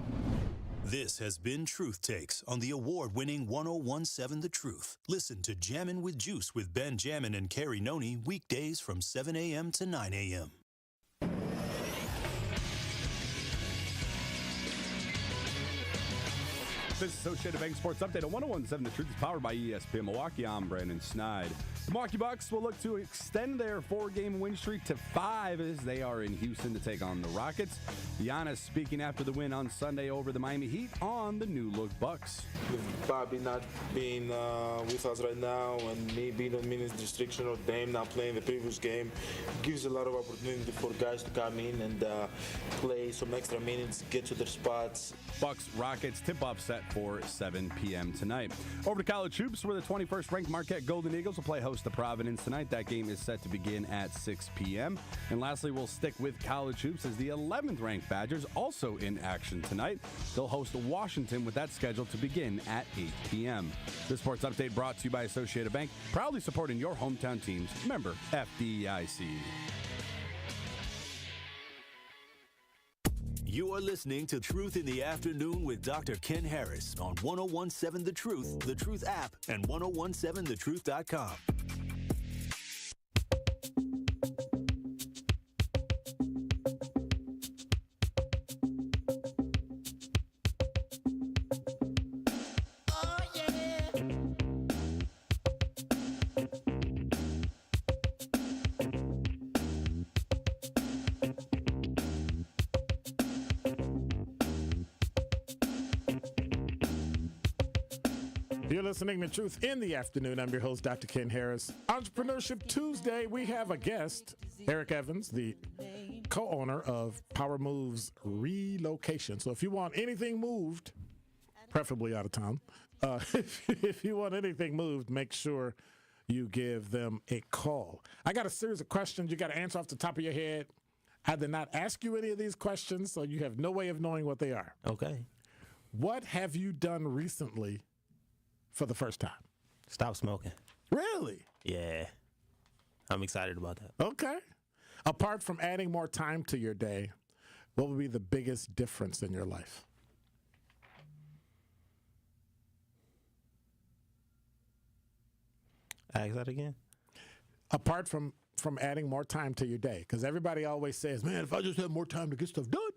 [SPEAKER 1] This has been Truth Takes on the award-winning 101.7 The Truth. Listen to Jammin' with Juice with Ben Jammin and Carrie Noni weekdays from 7 a.m. to 9 a.m.
[SPEAKER 7] This is Associated Bank Sports Update on 101.7 The Truth is powered by ESPN Milwaukee. I'm Brandon Snide. The Milwaukee Bucks will look to extend their 4-game win streak to 5 as they are in Houston to take on the Rockets. Giannis speaking after the win on Sunday over the Miami Heat on the new-look Bucks.
[SPEAKER 9] With Bobby not being with us right now and me being on minutes restriction or Dame not playing the previous game, gives a lot of opportunity for guys to come in and play some extra minutes, get to their spots.
[SPEAKER 7] Bucks-Rockets tip-off set for 7 p.m. tonight. Over to college hoops, where the 21st ranked Marquette Golden Eagles will play host to Providence tonight. That game is set to begin at 6 p.m. And lastly, we'll stick with college hoops as the 11th ranked Badgers also in action tonight. They'll host Washington with that scheduled to begin at 8 p.m. This sports update brought to you by Associated Bank, proudly supporting your hometown teams. Member FDIC.
[SPEAKER 1] You are listening to Truth in the Afternoon with Dr. Ken Harris on 1017 The Truth, The Truth app, and 1017thetruth.com.
[SPEAKER 2] You're listening to Truth in the Afternoon. I'm your host, Dr. Ken Harris. Entrepreneurship Tuesday, we have a guest, Eric Evans, the co-owner of Power Moves Relocation. So if you want anything moved, preferably out of town, if you want anything moved, make sure you give them a call. I got a series of questions you got to answer off the top of your head. I did not ask you any of these questions, so you have no way of knowing what they are.
[SPEAKER 3] Okay.
[SPEAKER 2] What have you done recently for the first time?
[SPEAKER 3] Stop smoking.
[SPEAKER 2] Really?
[SPEAKER 3] Yeah. I'm excited about that.
[SPEAKER 2] Okay. Apart from adding more time to your day, what would be the biggest difference in your life?
[SPEAKER 3] Ask that again.
[SPEAKER 2] Apart from adding more time to your day, because everybody always says, man, if I just had more time to get stuff done,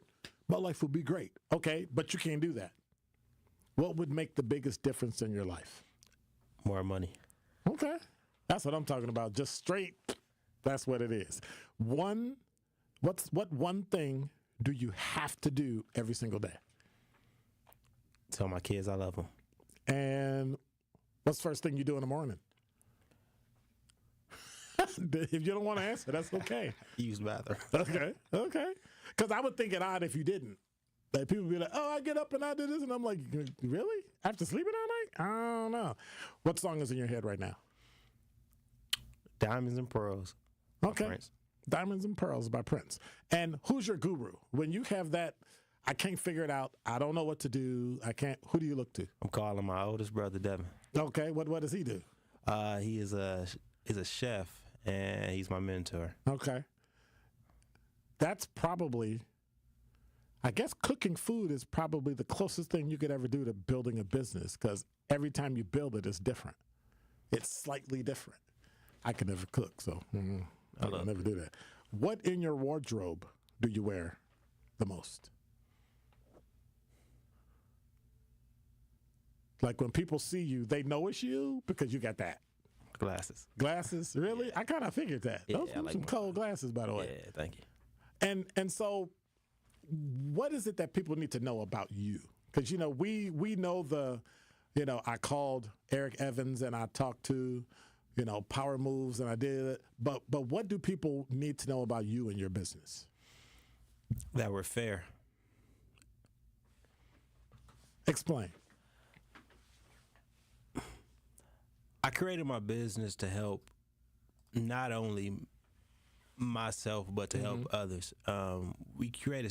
[SPEAKER 2] my life would be great. Okay, but you can't do that. What would make the biggest difference in your life?
[SPEAKER 3] More money.
[SPEAKER 2] Okay. That's what I'm talking about. Just straight. That's what it is. What one thing do you have to do every single day?
[SPEAKER 3] Tell my kids I love them.
[SPEAKER 2] And what's the first thing you do in the morning? If you don't want to answer, that's okay.
[SPEAKER 3] Use the bathroom.
[SPEAKER 2] Okay. Because I would think it odd if you didn't. Like people would be like, oh, I get up and I do this. And I'm like, really? After sleeping all night? I don't know. What song is in your head right now?
[SPEAKER 3] Diamonds and Pearls.
[SPEAKER 2] Okay. Prince. Diamonds and Pearls by Prince. And who's your guru? When you have that, I can't figure it out, I don't know what to do, who do you look to?
[SPEAKER 3] I'm calling my oldest brother, Devin.
[SPEAKER 2] Okay. What does he do?
[SPEAKER 3] He's a chef, and he's my mentor.
[SPEAKER 2] Okay. That's probably, I guess cooking food is probably the closest thing you could ever do to building a business, because every time you build it, it's different. It's slightly different. I can never cook, so I can never do that. What in your wardrobe do you wear the most? Like when people see you, they know it's you because you got that.
[SPEAKER 3] Glasses.
[SPEAKER 2] Glasses? Really? Yeah. I kind of figured that.
[SPEAKER 3] Yeah,
[SPEAKER 2] Those are some cold glasses, by the way.
[SPEAKER 3] Yeah, thank you.
[SPEAKER 2] And so what is it that people need to know about you? Because, we know I called Eric Evans and I talked to, Power Moves and I did it. But what do people need to know about you and your business?
[SPEAKER 3] That we're fair.
[SPEAKER 2] Explain.
[SPEAKER 3] I created my business to help not only myself, but to help others. We create a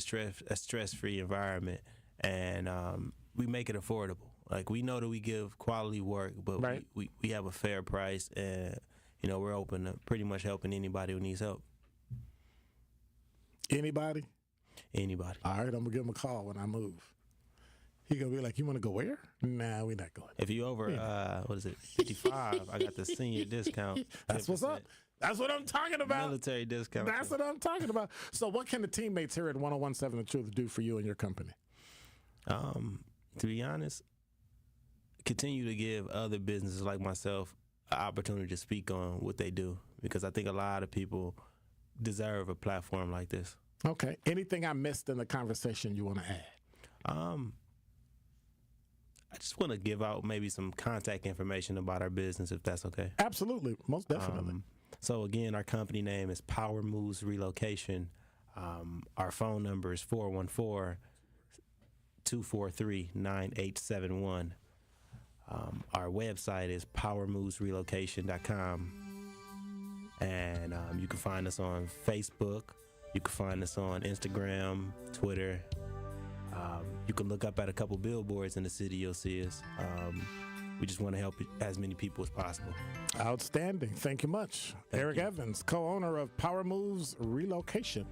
[SPEAKER 3] stress-free environment, and we make it affordable. Like, we know that we give quality work, but
[SPEAKER 2] right.
[SPEAKER 3] we have a fair price, and we're open to pretty much helping anybody who needs help.
[SPEAKER 2] Anybody?
[SPEAKER 3] Anybody.
[SPEAKER 2] All right, I'm gonna give him a call when I move. He gonna be like, "You want to go where?" Nah, we're not going.
[SPEAKER 3] If you over, 55, I got the senior discount.
[SPEAKER 2] That's 10%. What's up. That's what I'm talking about.
[SPEAKER 3] Military discount.
[SPEAKER 2] That's what I'm talking about. So what can the teammates here at 1017 The Truth do for you and your company?
[SPEAKER 3] To be honest, continue to give other businesses like myself an opportunity to speak on what they do, because I think a lot of people deserve a platform like this.
[SPEAKER 2] Okay. Anything I missed in the conversation you want to add?
[SPEAKER 3] I just want to give out maybe some contact information about our business, if that's okay.
[SPEAKER 2] Absolutely. Most definitely.
[SPEAKER 3] So, again, our company name is Power Moves Relocation. Our phone number is 414-243-9871. Our website is powermovesrelocation.com. And you can find us on Facebook. You can find us on Instagram, Twitter. You can look up at a couple billboards in the city, you'll see us. We just want to help as many people as possible. Outstanding. Thank you much. Eric Evans, co-owner of Power Moves Relocation.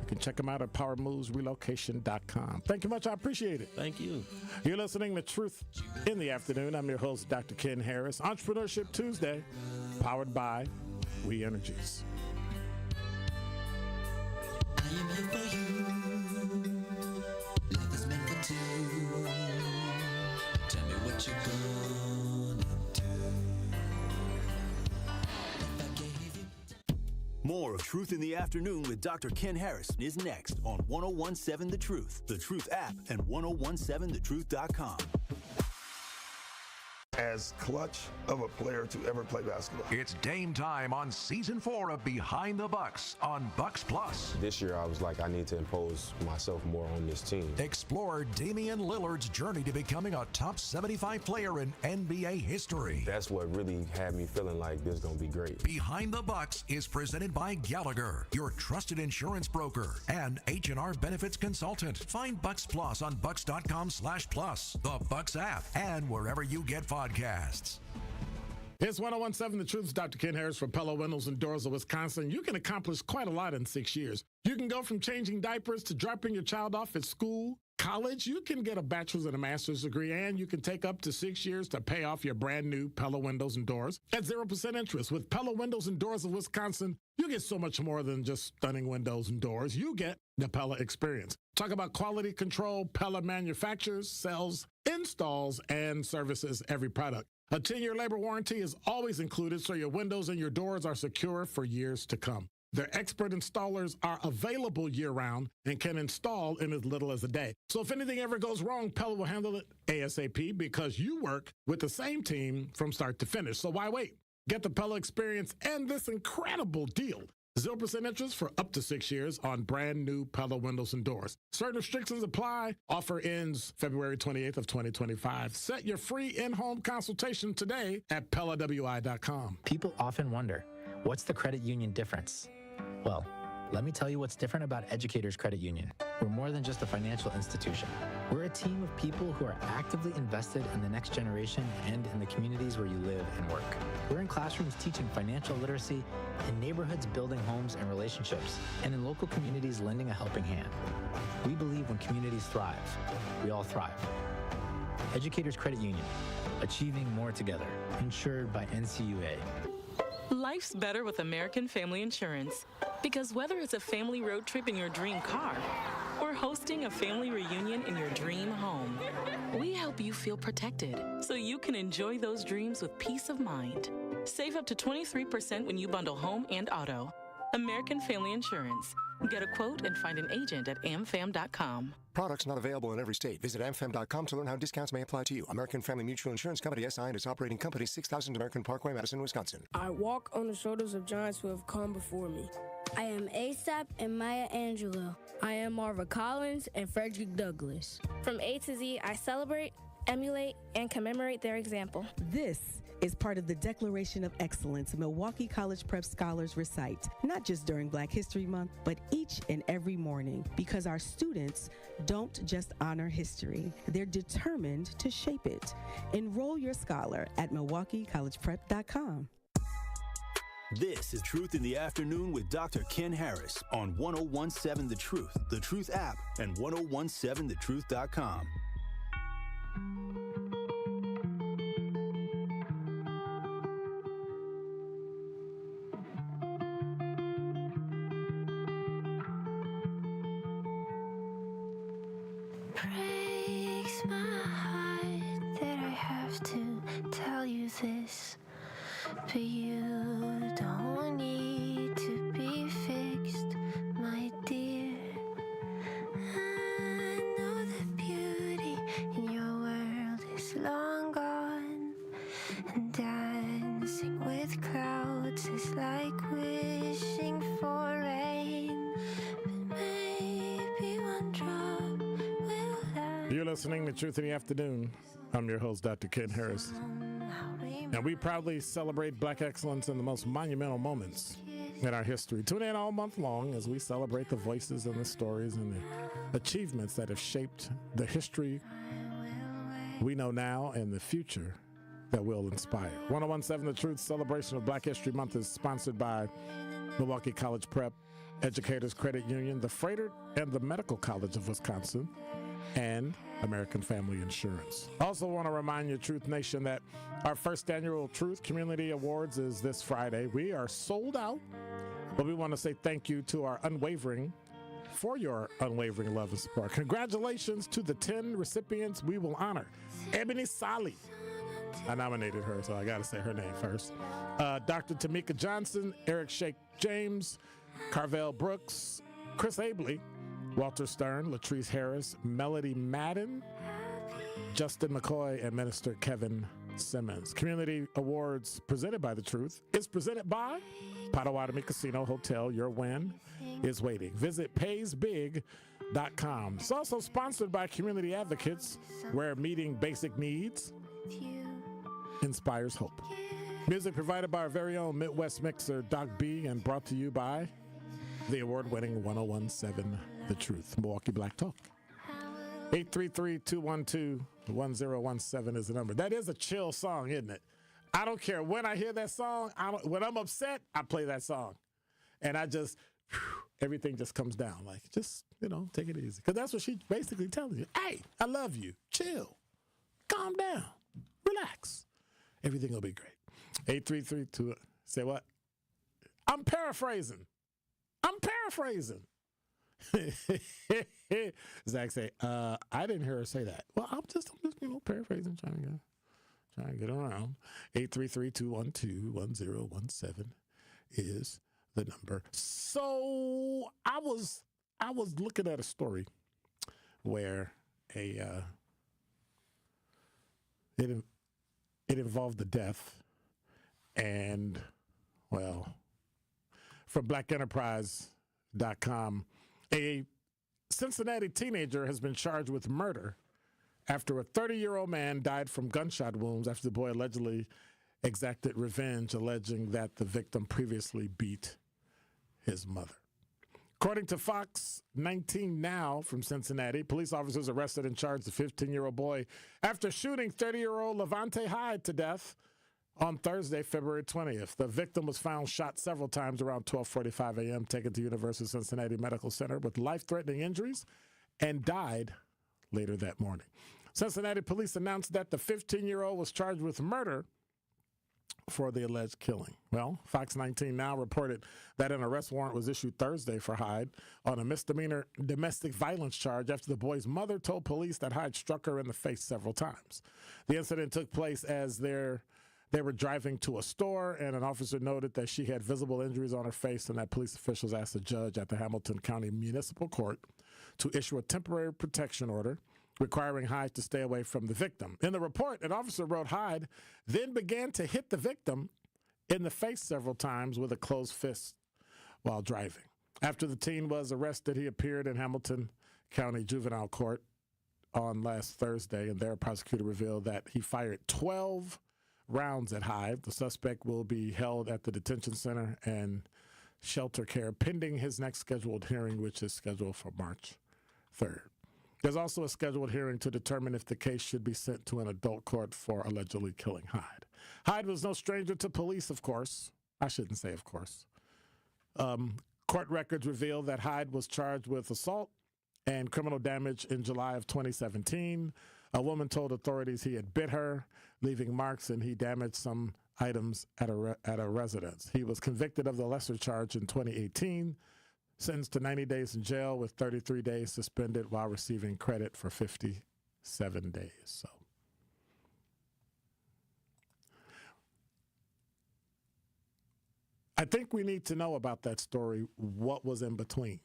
[SPEAKER 3] You
[SPEAKER 2] can check them out at powermovesrelocation.com. Thank you much. I appreciate it.
[SPEAKER 3] Thank you.
[SPEAKER 2] You're listening to Truth in the Afternoon. I'm your host, Dr. Ken Harris. Entrepreneurship Tuesday, powered by We Energies.
[SPEAKER 23] I am here for you. Love is meant for two. Tell me what you're gonna do. If I gave you...
[SPEAKER 1] More of Truth in the Afternoon with Dr. Ken Harris is next on 1017 The Truth, The Truth app, and 1017thetruth.com.
[SPEAKER 10] As clutch of a player to ever play basketball.
[SPEAKER 11] It's Dame time on Season 4 of Behind the Bucks on Bucks Plus.
[SPEAKER 12] This year, I was like, I need to impose myself more on this team.
[SPEAKER 11] Explore Damian Lillard's journey to becoming a top 75 player in NBA history.
[SPEAKER 12] That's what really had me feeling like this is going to be great.
[SPEAKER 11] Behind the Bucks is presented by Gallagher, your trusted insurance broker, and H&R Benefits Consultant. Find Bucks Plus on bucks.com/plus, the Bucks app, and wherever you get podcasts.
[SPEAKER 2] It's 1017 The Truth's Dr. Ken Harris for Pella Windows and Doors of Wisconsin. You can accomplish quite a lot in 6 years. You can go from changing diapers to dropping your child off at school, college. You can get a bachelor's and a master's degree, and you can take up to 6 years to pay off your brand new Pella Windows and Doors at 0% interest. With Pella Windows and Doors of Wisconsin, you get so much more than just stunning windows and doors. You get the Pella experience. Talk about quality control. Pella manufactures, sells, installs, and services every product. A 10-year labor warranty is always included, so your windows and your doors are secure for years to come. Their expert installers are available year-round and can install in as little as a day. So if anything ever goes wrong, Pella will handle it ASAP because you work with the same team from start to finish. So why wait? Get the Pella experience and this incredible deal. 0% interest for up to 6 years on brand new Pella windows and doors. Certain restrictions apply. Offer ends February 28th of 2025. Set your free in-home consultation today at PellaWI.com.
[SPEAKER 13] People often wonder, what's the credit union difference? Well, let me tell you what's different about Educators Credit Union. We're more than just a financial institution. We're a team of people who are actively invested in the next generation and in the communities where you live and work. We're in classrooms teaching financial literacy, in neighborhoods building homes and relationships, and in local communities lending a helping hand. We believe when communities thrive, we all thrive. Educators Credit Union, achieving more together, insured by NCUA.
[SPEAKER 6] Life's better with American Family Insurance. Because whether it's a family road trip in your dream car or hosting a family reunion in your dream home, we help you feel protected so you can enjoy those dreams with peace of mind. Save up to 23% when you bundle home and auto. American Family Insurance. Get a quote and find an agent at amfam.com.
[SPEAKER 8] Products not available in every state. Visit amfam.com to learn how discounts may apply to you. American Family Mutual Insurance Company, SI, and its operating company, 6000 American Parkway, Madison, Wisconsin.
[SPEAKER 17] I walk on the shoulders of giants who have come before me.
[SPEAKER 14] I am ASAP and Maya Angelou.
[SPEAKER 17] I am Marva Collins and Frederick Douglass.
[SPEAKER 31] From A to Z, I celebrate, emulate, and commemorate their example.
[SPEAKER 26] This is part of the Declaration of Excellence Milwaukee College Prep Scholars recite, not just during Black History Month, but each and every morning, because our students don't just honor history, they're determined to shape it. Enroll your scholar at MilwaukeeCollegePrep.com.
[SPEAKER 1] This is Truth in the Afternoon with Dr. Ken Harris on 1017 The Truth app, and 1017thetruth.com.
[SPEAKER 15] Breaks my heart that I have to tell you this, but you don't need to be fixed, my dear. I know the beauty in your world is long gone, and dancing with clouds is like wishing for rain, but maybe one drop will last.
[SPEAKER 2] You're listening to Truth in the Afternoon. I'm your host, Dr. Ken Harris. And we proudly celebrate Black excellence in the most monumental moments in our history. Tune in all month long as we celebrate the voices and the stories and the achievements that have shaped the history we know now and the future that will inspire. 1017 The Truth celebration of Black History Month is sponsored by Milwaukee College Prep Educators Credit Union, the Freighter and the Medical College of Wisconsin, and American Family Insurance. Also want to remind you, Truth Nation, that our first annual Truth Community Awards is this Friday. We are sold out, but we want to say thank you to your unwavering love and support. Congratulations to the 10 recipients we will honor. Ebony Solly. I nominated her, so I got to say her name first. Dr. Tamika Johnson, Eric Shake James, Carvel Brooks, Chris Abley, Walter Stern, Latrice Harris, Melody Madden, Justin McCoy, and Minister Kevin Simmons. Community Awards presented by The Truth is presented by Potawatomi Casino Hotel. Your win is waiting. Visit paysbig.com. It's also sponsored by Community Advocates, where meeting basic needs inspires hope. Music provided by our very own Midwest mixer, Doc B, and brought to you by the award-winning 1017 The Truth, Milwaukee Black Talk. 833-212-1017 is the number. That is a chill song, isn't it? I don't care when I hear that song. When I'm upset, I play that song. And I just, everything just comes down. Like, just, take it easy. Because that's what she's basically telling you. Hey, I love you. Chill. Calm down. Relax. Everything will be great. 833-2, say what? I'm paraphrasing. Zach say, I didn't hear her say that. Well, I'm just paraphrasing, trying to get around. 833-212-1017 is the number. So I was looking at a story where it involved the death and, from blackenterprise.com, a Cincinnati teenager has been charged with murder after a 30-year-old man died from gunshot wounds after the boy allegedly exacted revenge, alleging that the victim previously beat his mother. According to Fox 19 Now from Cincinnati, police officers arrested and charged the 15-year-old boy after shooting 30-year-old Levante Hyde to death on Thursday, February 20th. The victim was found shot several times around 12:45 a.m., taken to University of Cincinnati Medical Center with life-threatening injuries, and died later that morning. Cincinnati police announced that the 15-year-old was charged with murder for the alleged killing. Well, Fox 19 Now reported that an arrest warrant was issued Thursday for Hyde on a misdemeanor domestic violence charge after the boy's mother told police that Hyde struck her in the face several times. The incident took place as they were driving to a store, and an officer noted that she had visible injuries on her face and that police officials asked the judge at the Hamilton County Municipal Court to issue a temporary protection order requiring Hyde to stay away from the victim. In the report, an officer wrote Hyde then began to hit the victim in the face several times with a closed fist while driving. After the teen was arrested, he appeared in Hamilton County Juvenile Court on last Thursday, and their prosecutor revealed that he fired 12 rounds at Hyde. The suspect will be held at the detention center and shelter care pending his next scheduled hearing, which is scheduled for March 3rd. There's also a scheduled hearing to determine if the case should be sent to an adult court for allegedly killing Hyde. Hyde was no stranger to police, of course. I shouldn't say of course. Court records reveal that Hyde was charged with assault and criminal damage in July of 2017. A woman told authorities he had bit her, leaving marks, and he damaged some items at a residence. He was convicted of the lesser charge in 2018, sentenced to 90 days in jail with 33 days suspended while receiving credit for 57 days. So I think we need to know about that story, what was in between.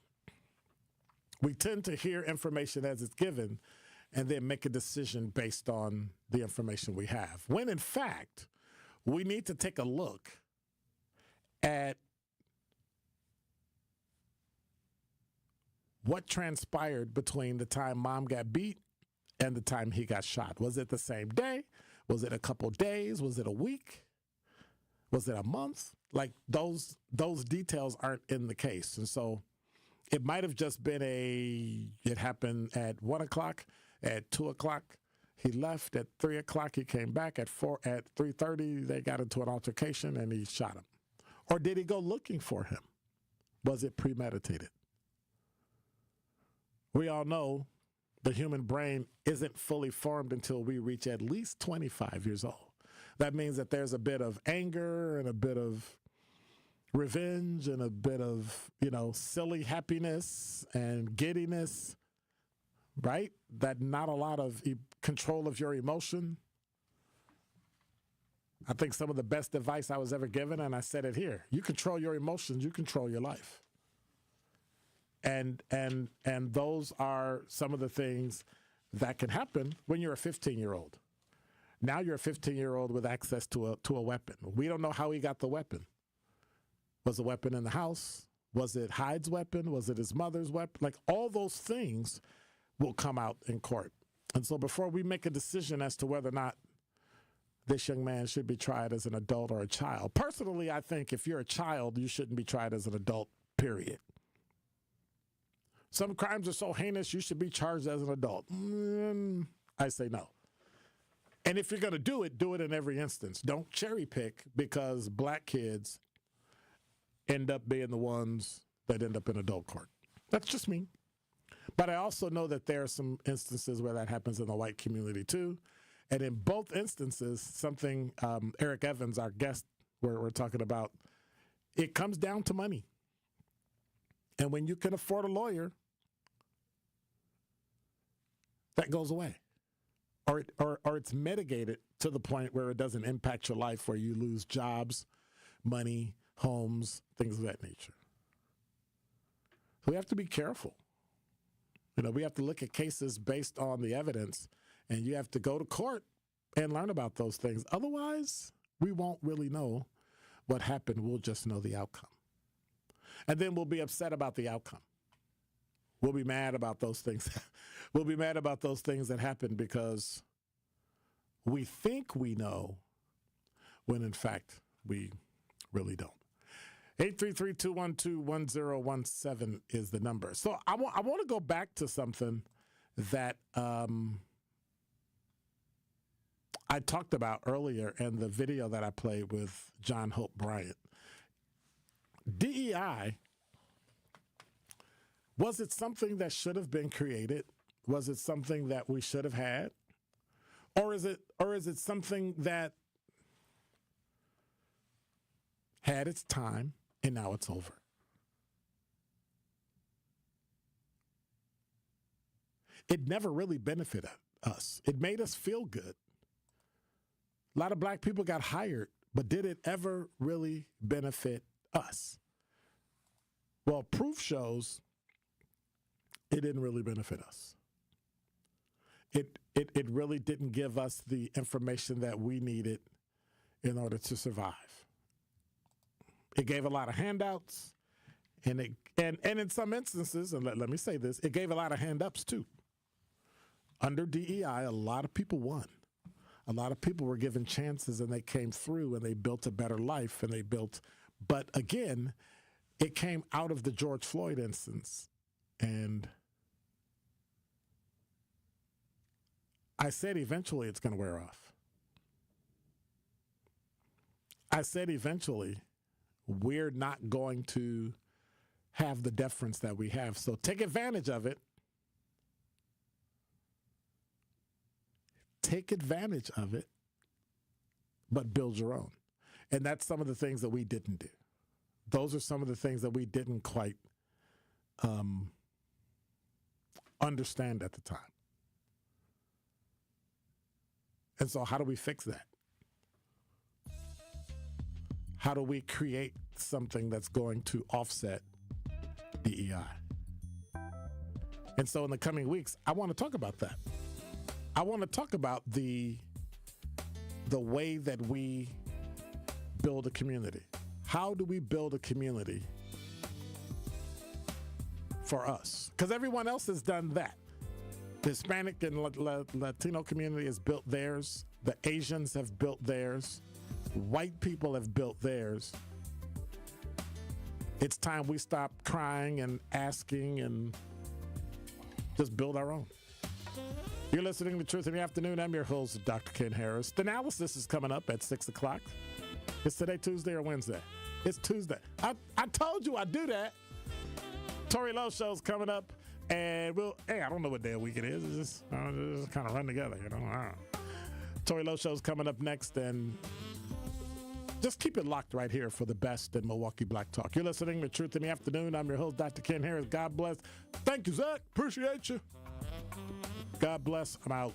[SPEAKER 2] We tend to hear information as it's given and then make a decision based on the information we have, when in fact, we need to take a look at what transpired between the time mom got beat and the time he got shot. Was it the same day? Was it a couple days? Was it a week? Was it a month? Like those details aren't in the case. And so it might have just been it happened at 1 o'clock, at 2 o'clock. He left at 3 o'clock. He came back at 3:30. They got into an altercation and he shot him. Or did he go looking for him? Was it premeditated? We all know the human brain isn't fully formed until we reach at least 25 years old. That means that there's a bit of anger and a bit of revenge and a bit of, silly happiness and giddiness, right? That not a lot of control of your emotion. I think some of the best advice I was ever given, and I said it here, you control your emotions, you control your life. And those are some of the things that can happen when you're a 15-year-old. Now you're a 15-year-old with access to a weapon. We don't know how he got the weapon. Was the weapon in the house? Was it Hyde's weapon? Was it his mother's weapon? Like, all those things will come out in court. And so before we make a decision as to whether or not this young man should be tried as an adult or a child, personally, I think if you're a child, you shouldn't be tried as an adult, period. Some crimes are so heinous, you should be charged as an adult. I say no. And if you're going to do it in every instance. Don't cherry pick, because black kids end up being the ones that end up in adult court. That's just me. But I also know that there are some instances where that happens in the white community too. And in both instances, something Eric Evans, our guest, we're talking about, it comes down to money. And when you can afford a lawyer, that goes away. Or it's mitigated to the point where it doesn't impact your life, where you lose jobs, money, homes, things of that nature. So we have to be careful. We have to look at cases based on the evidence, and you have to go to court and learn about those things. Otherwise, we won't really know what happened. We'll just know the outcome. And then we'll be upset about the outcome. We'll be mad about those things. We'll be mad about those things that happen because we think we know when, in fact, we really don't. 833-212-1017 is the number. So I want to go back to something that I talked about earlier in the video that I played with John Hope Bryant. DEI, was it something that should have been created? Was it something that we should have had? Or is it something that had its time and now it's over? It never really benefited us. It made us feel good. A lot of black people got hired, but did it ever really benefit us? Well, proof shows it didn't really benefit us. It really didn't give us the information that we needed in order to survive. It gave a lot of handouts, and in some instances, and let me say this, it gave a lot of hand-ups too. Under DEI, a lot of people won. A lot of people were given chances, and they came through, and they built a better life, but again, it came out of the George Floyd instance, and I said eventually it's going to wear off. I said eventually we're not going to have the deference that we have. So take advantage of it. Take advantage of it, but build your own. And that's some of the things that we didn't do. Those are some of the things that we didn't quite understand at the time. And so how do we fix that? How do we create something that's going to offset DEI? And so in the coming weeks, I want to talk about that. I want to talk about the way that we build a community. How do we build a community for us? Because everyone else has done that. The Hispanic and Latino community has built theirs. The Asians have built theirs. White people have built theirs. It's time we stop crying and asking and just build our own. You're listening to Truth in the Afternoon. I'm your host, Dr. Ken Harris. The analysis is coming up at 6 o'clock. Is today Tuesday or Wednesday? It's Tuesday. I told you I'd do that. Tori Lowe show's coming up, and I don't know what day of week it is. It's just kind of run together, you know. I don't know. Tori Lowe show's coming up next, and just keep it locked right here for the best in Milwaukee Black Talk. You're listening to Truth in the Afternoon. I'm your host, Dr. Ken Harris. God bless. Thank you, Zach. Appreciate you. God bless. I'm out.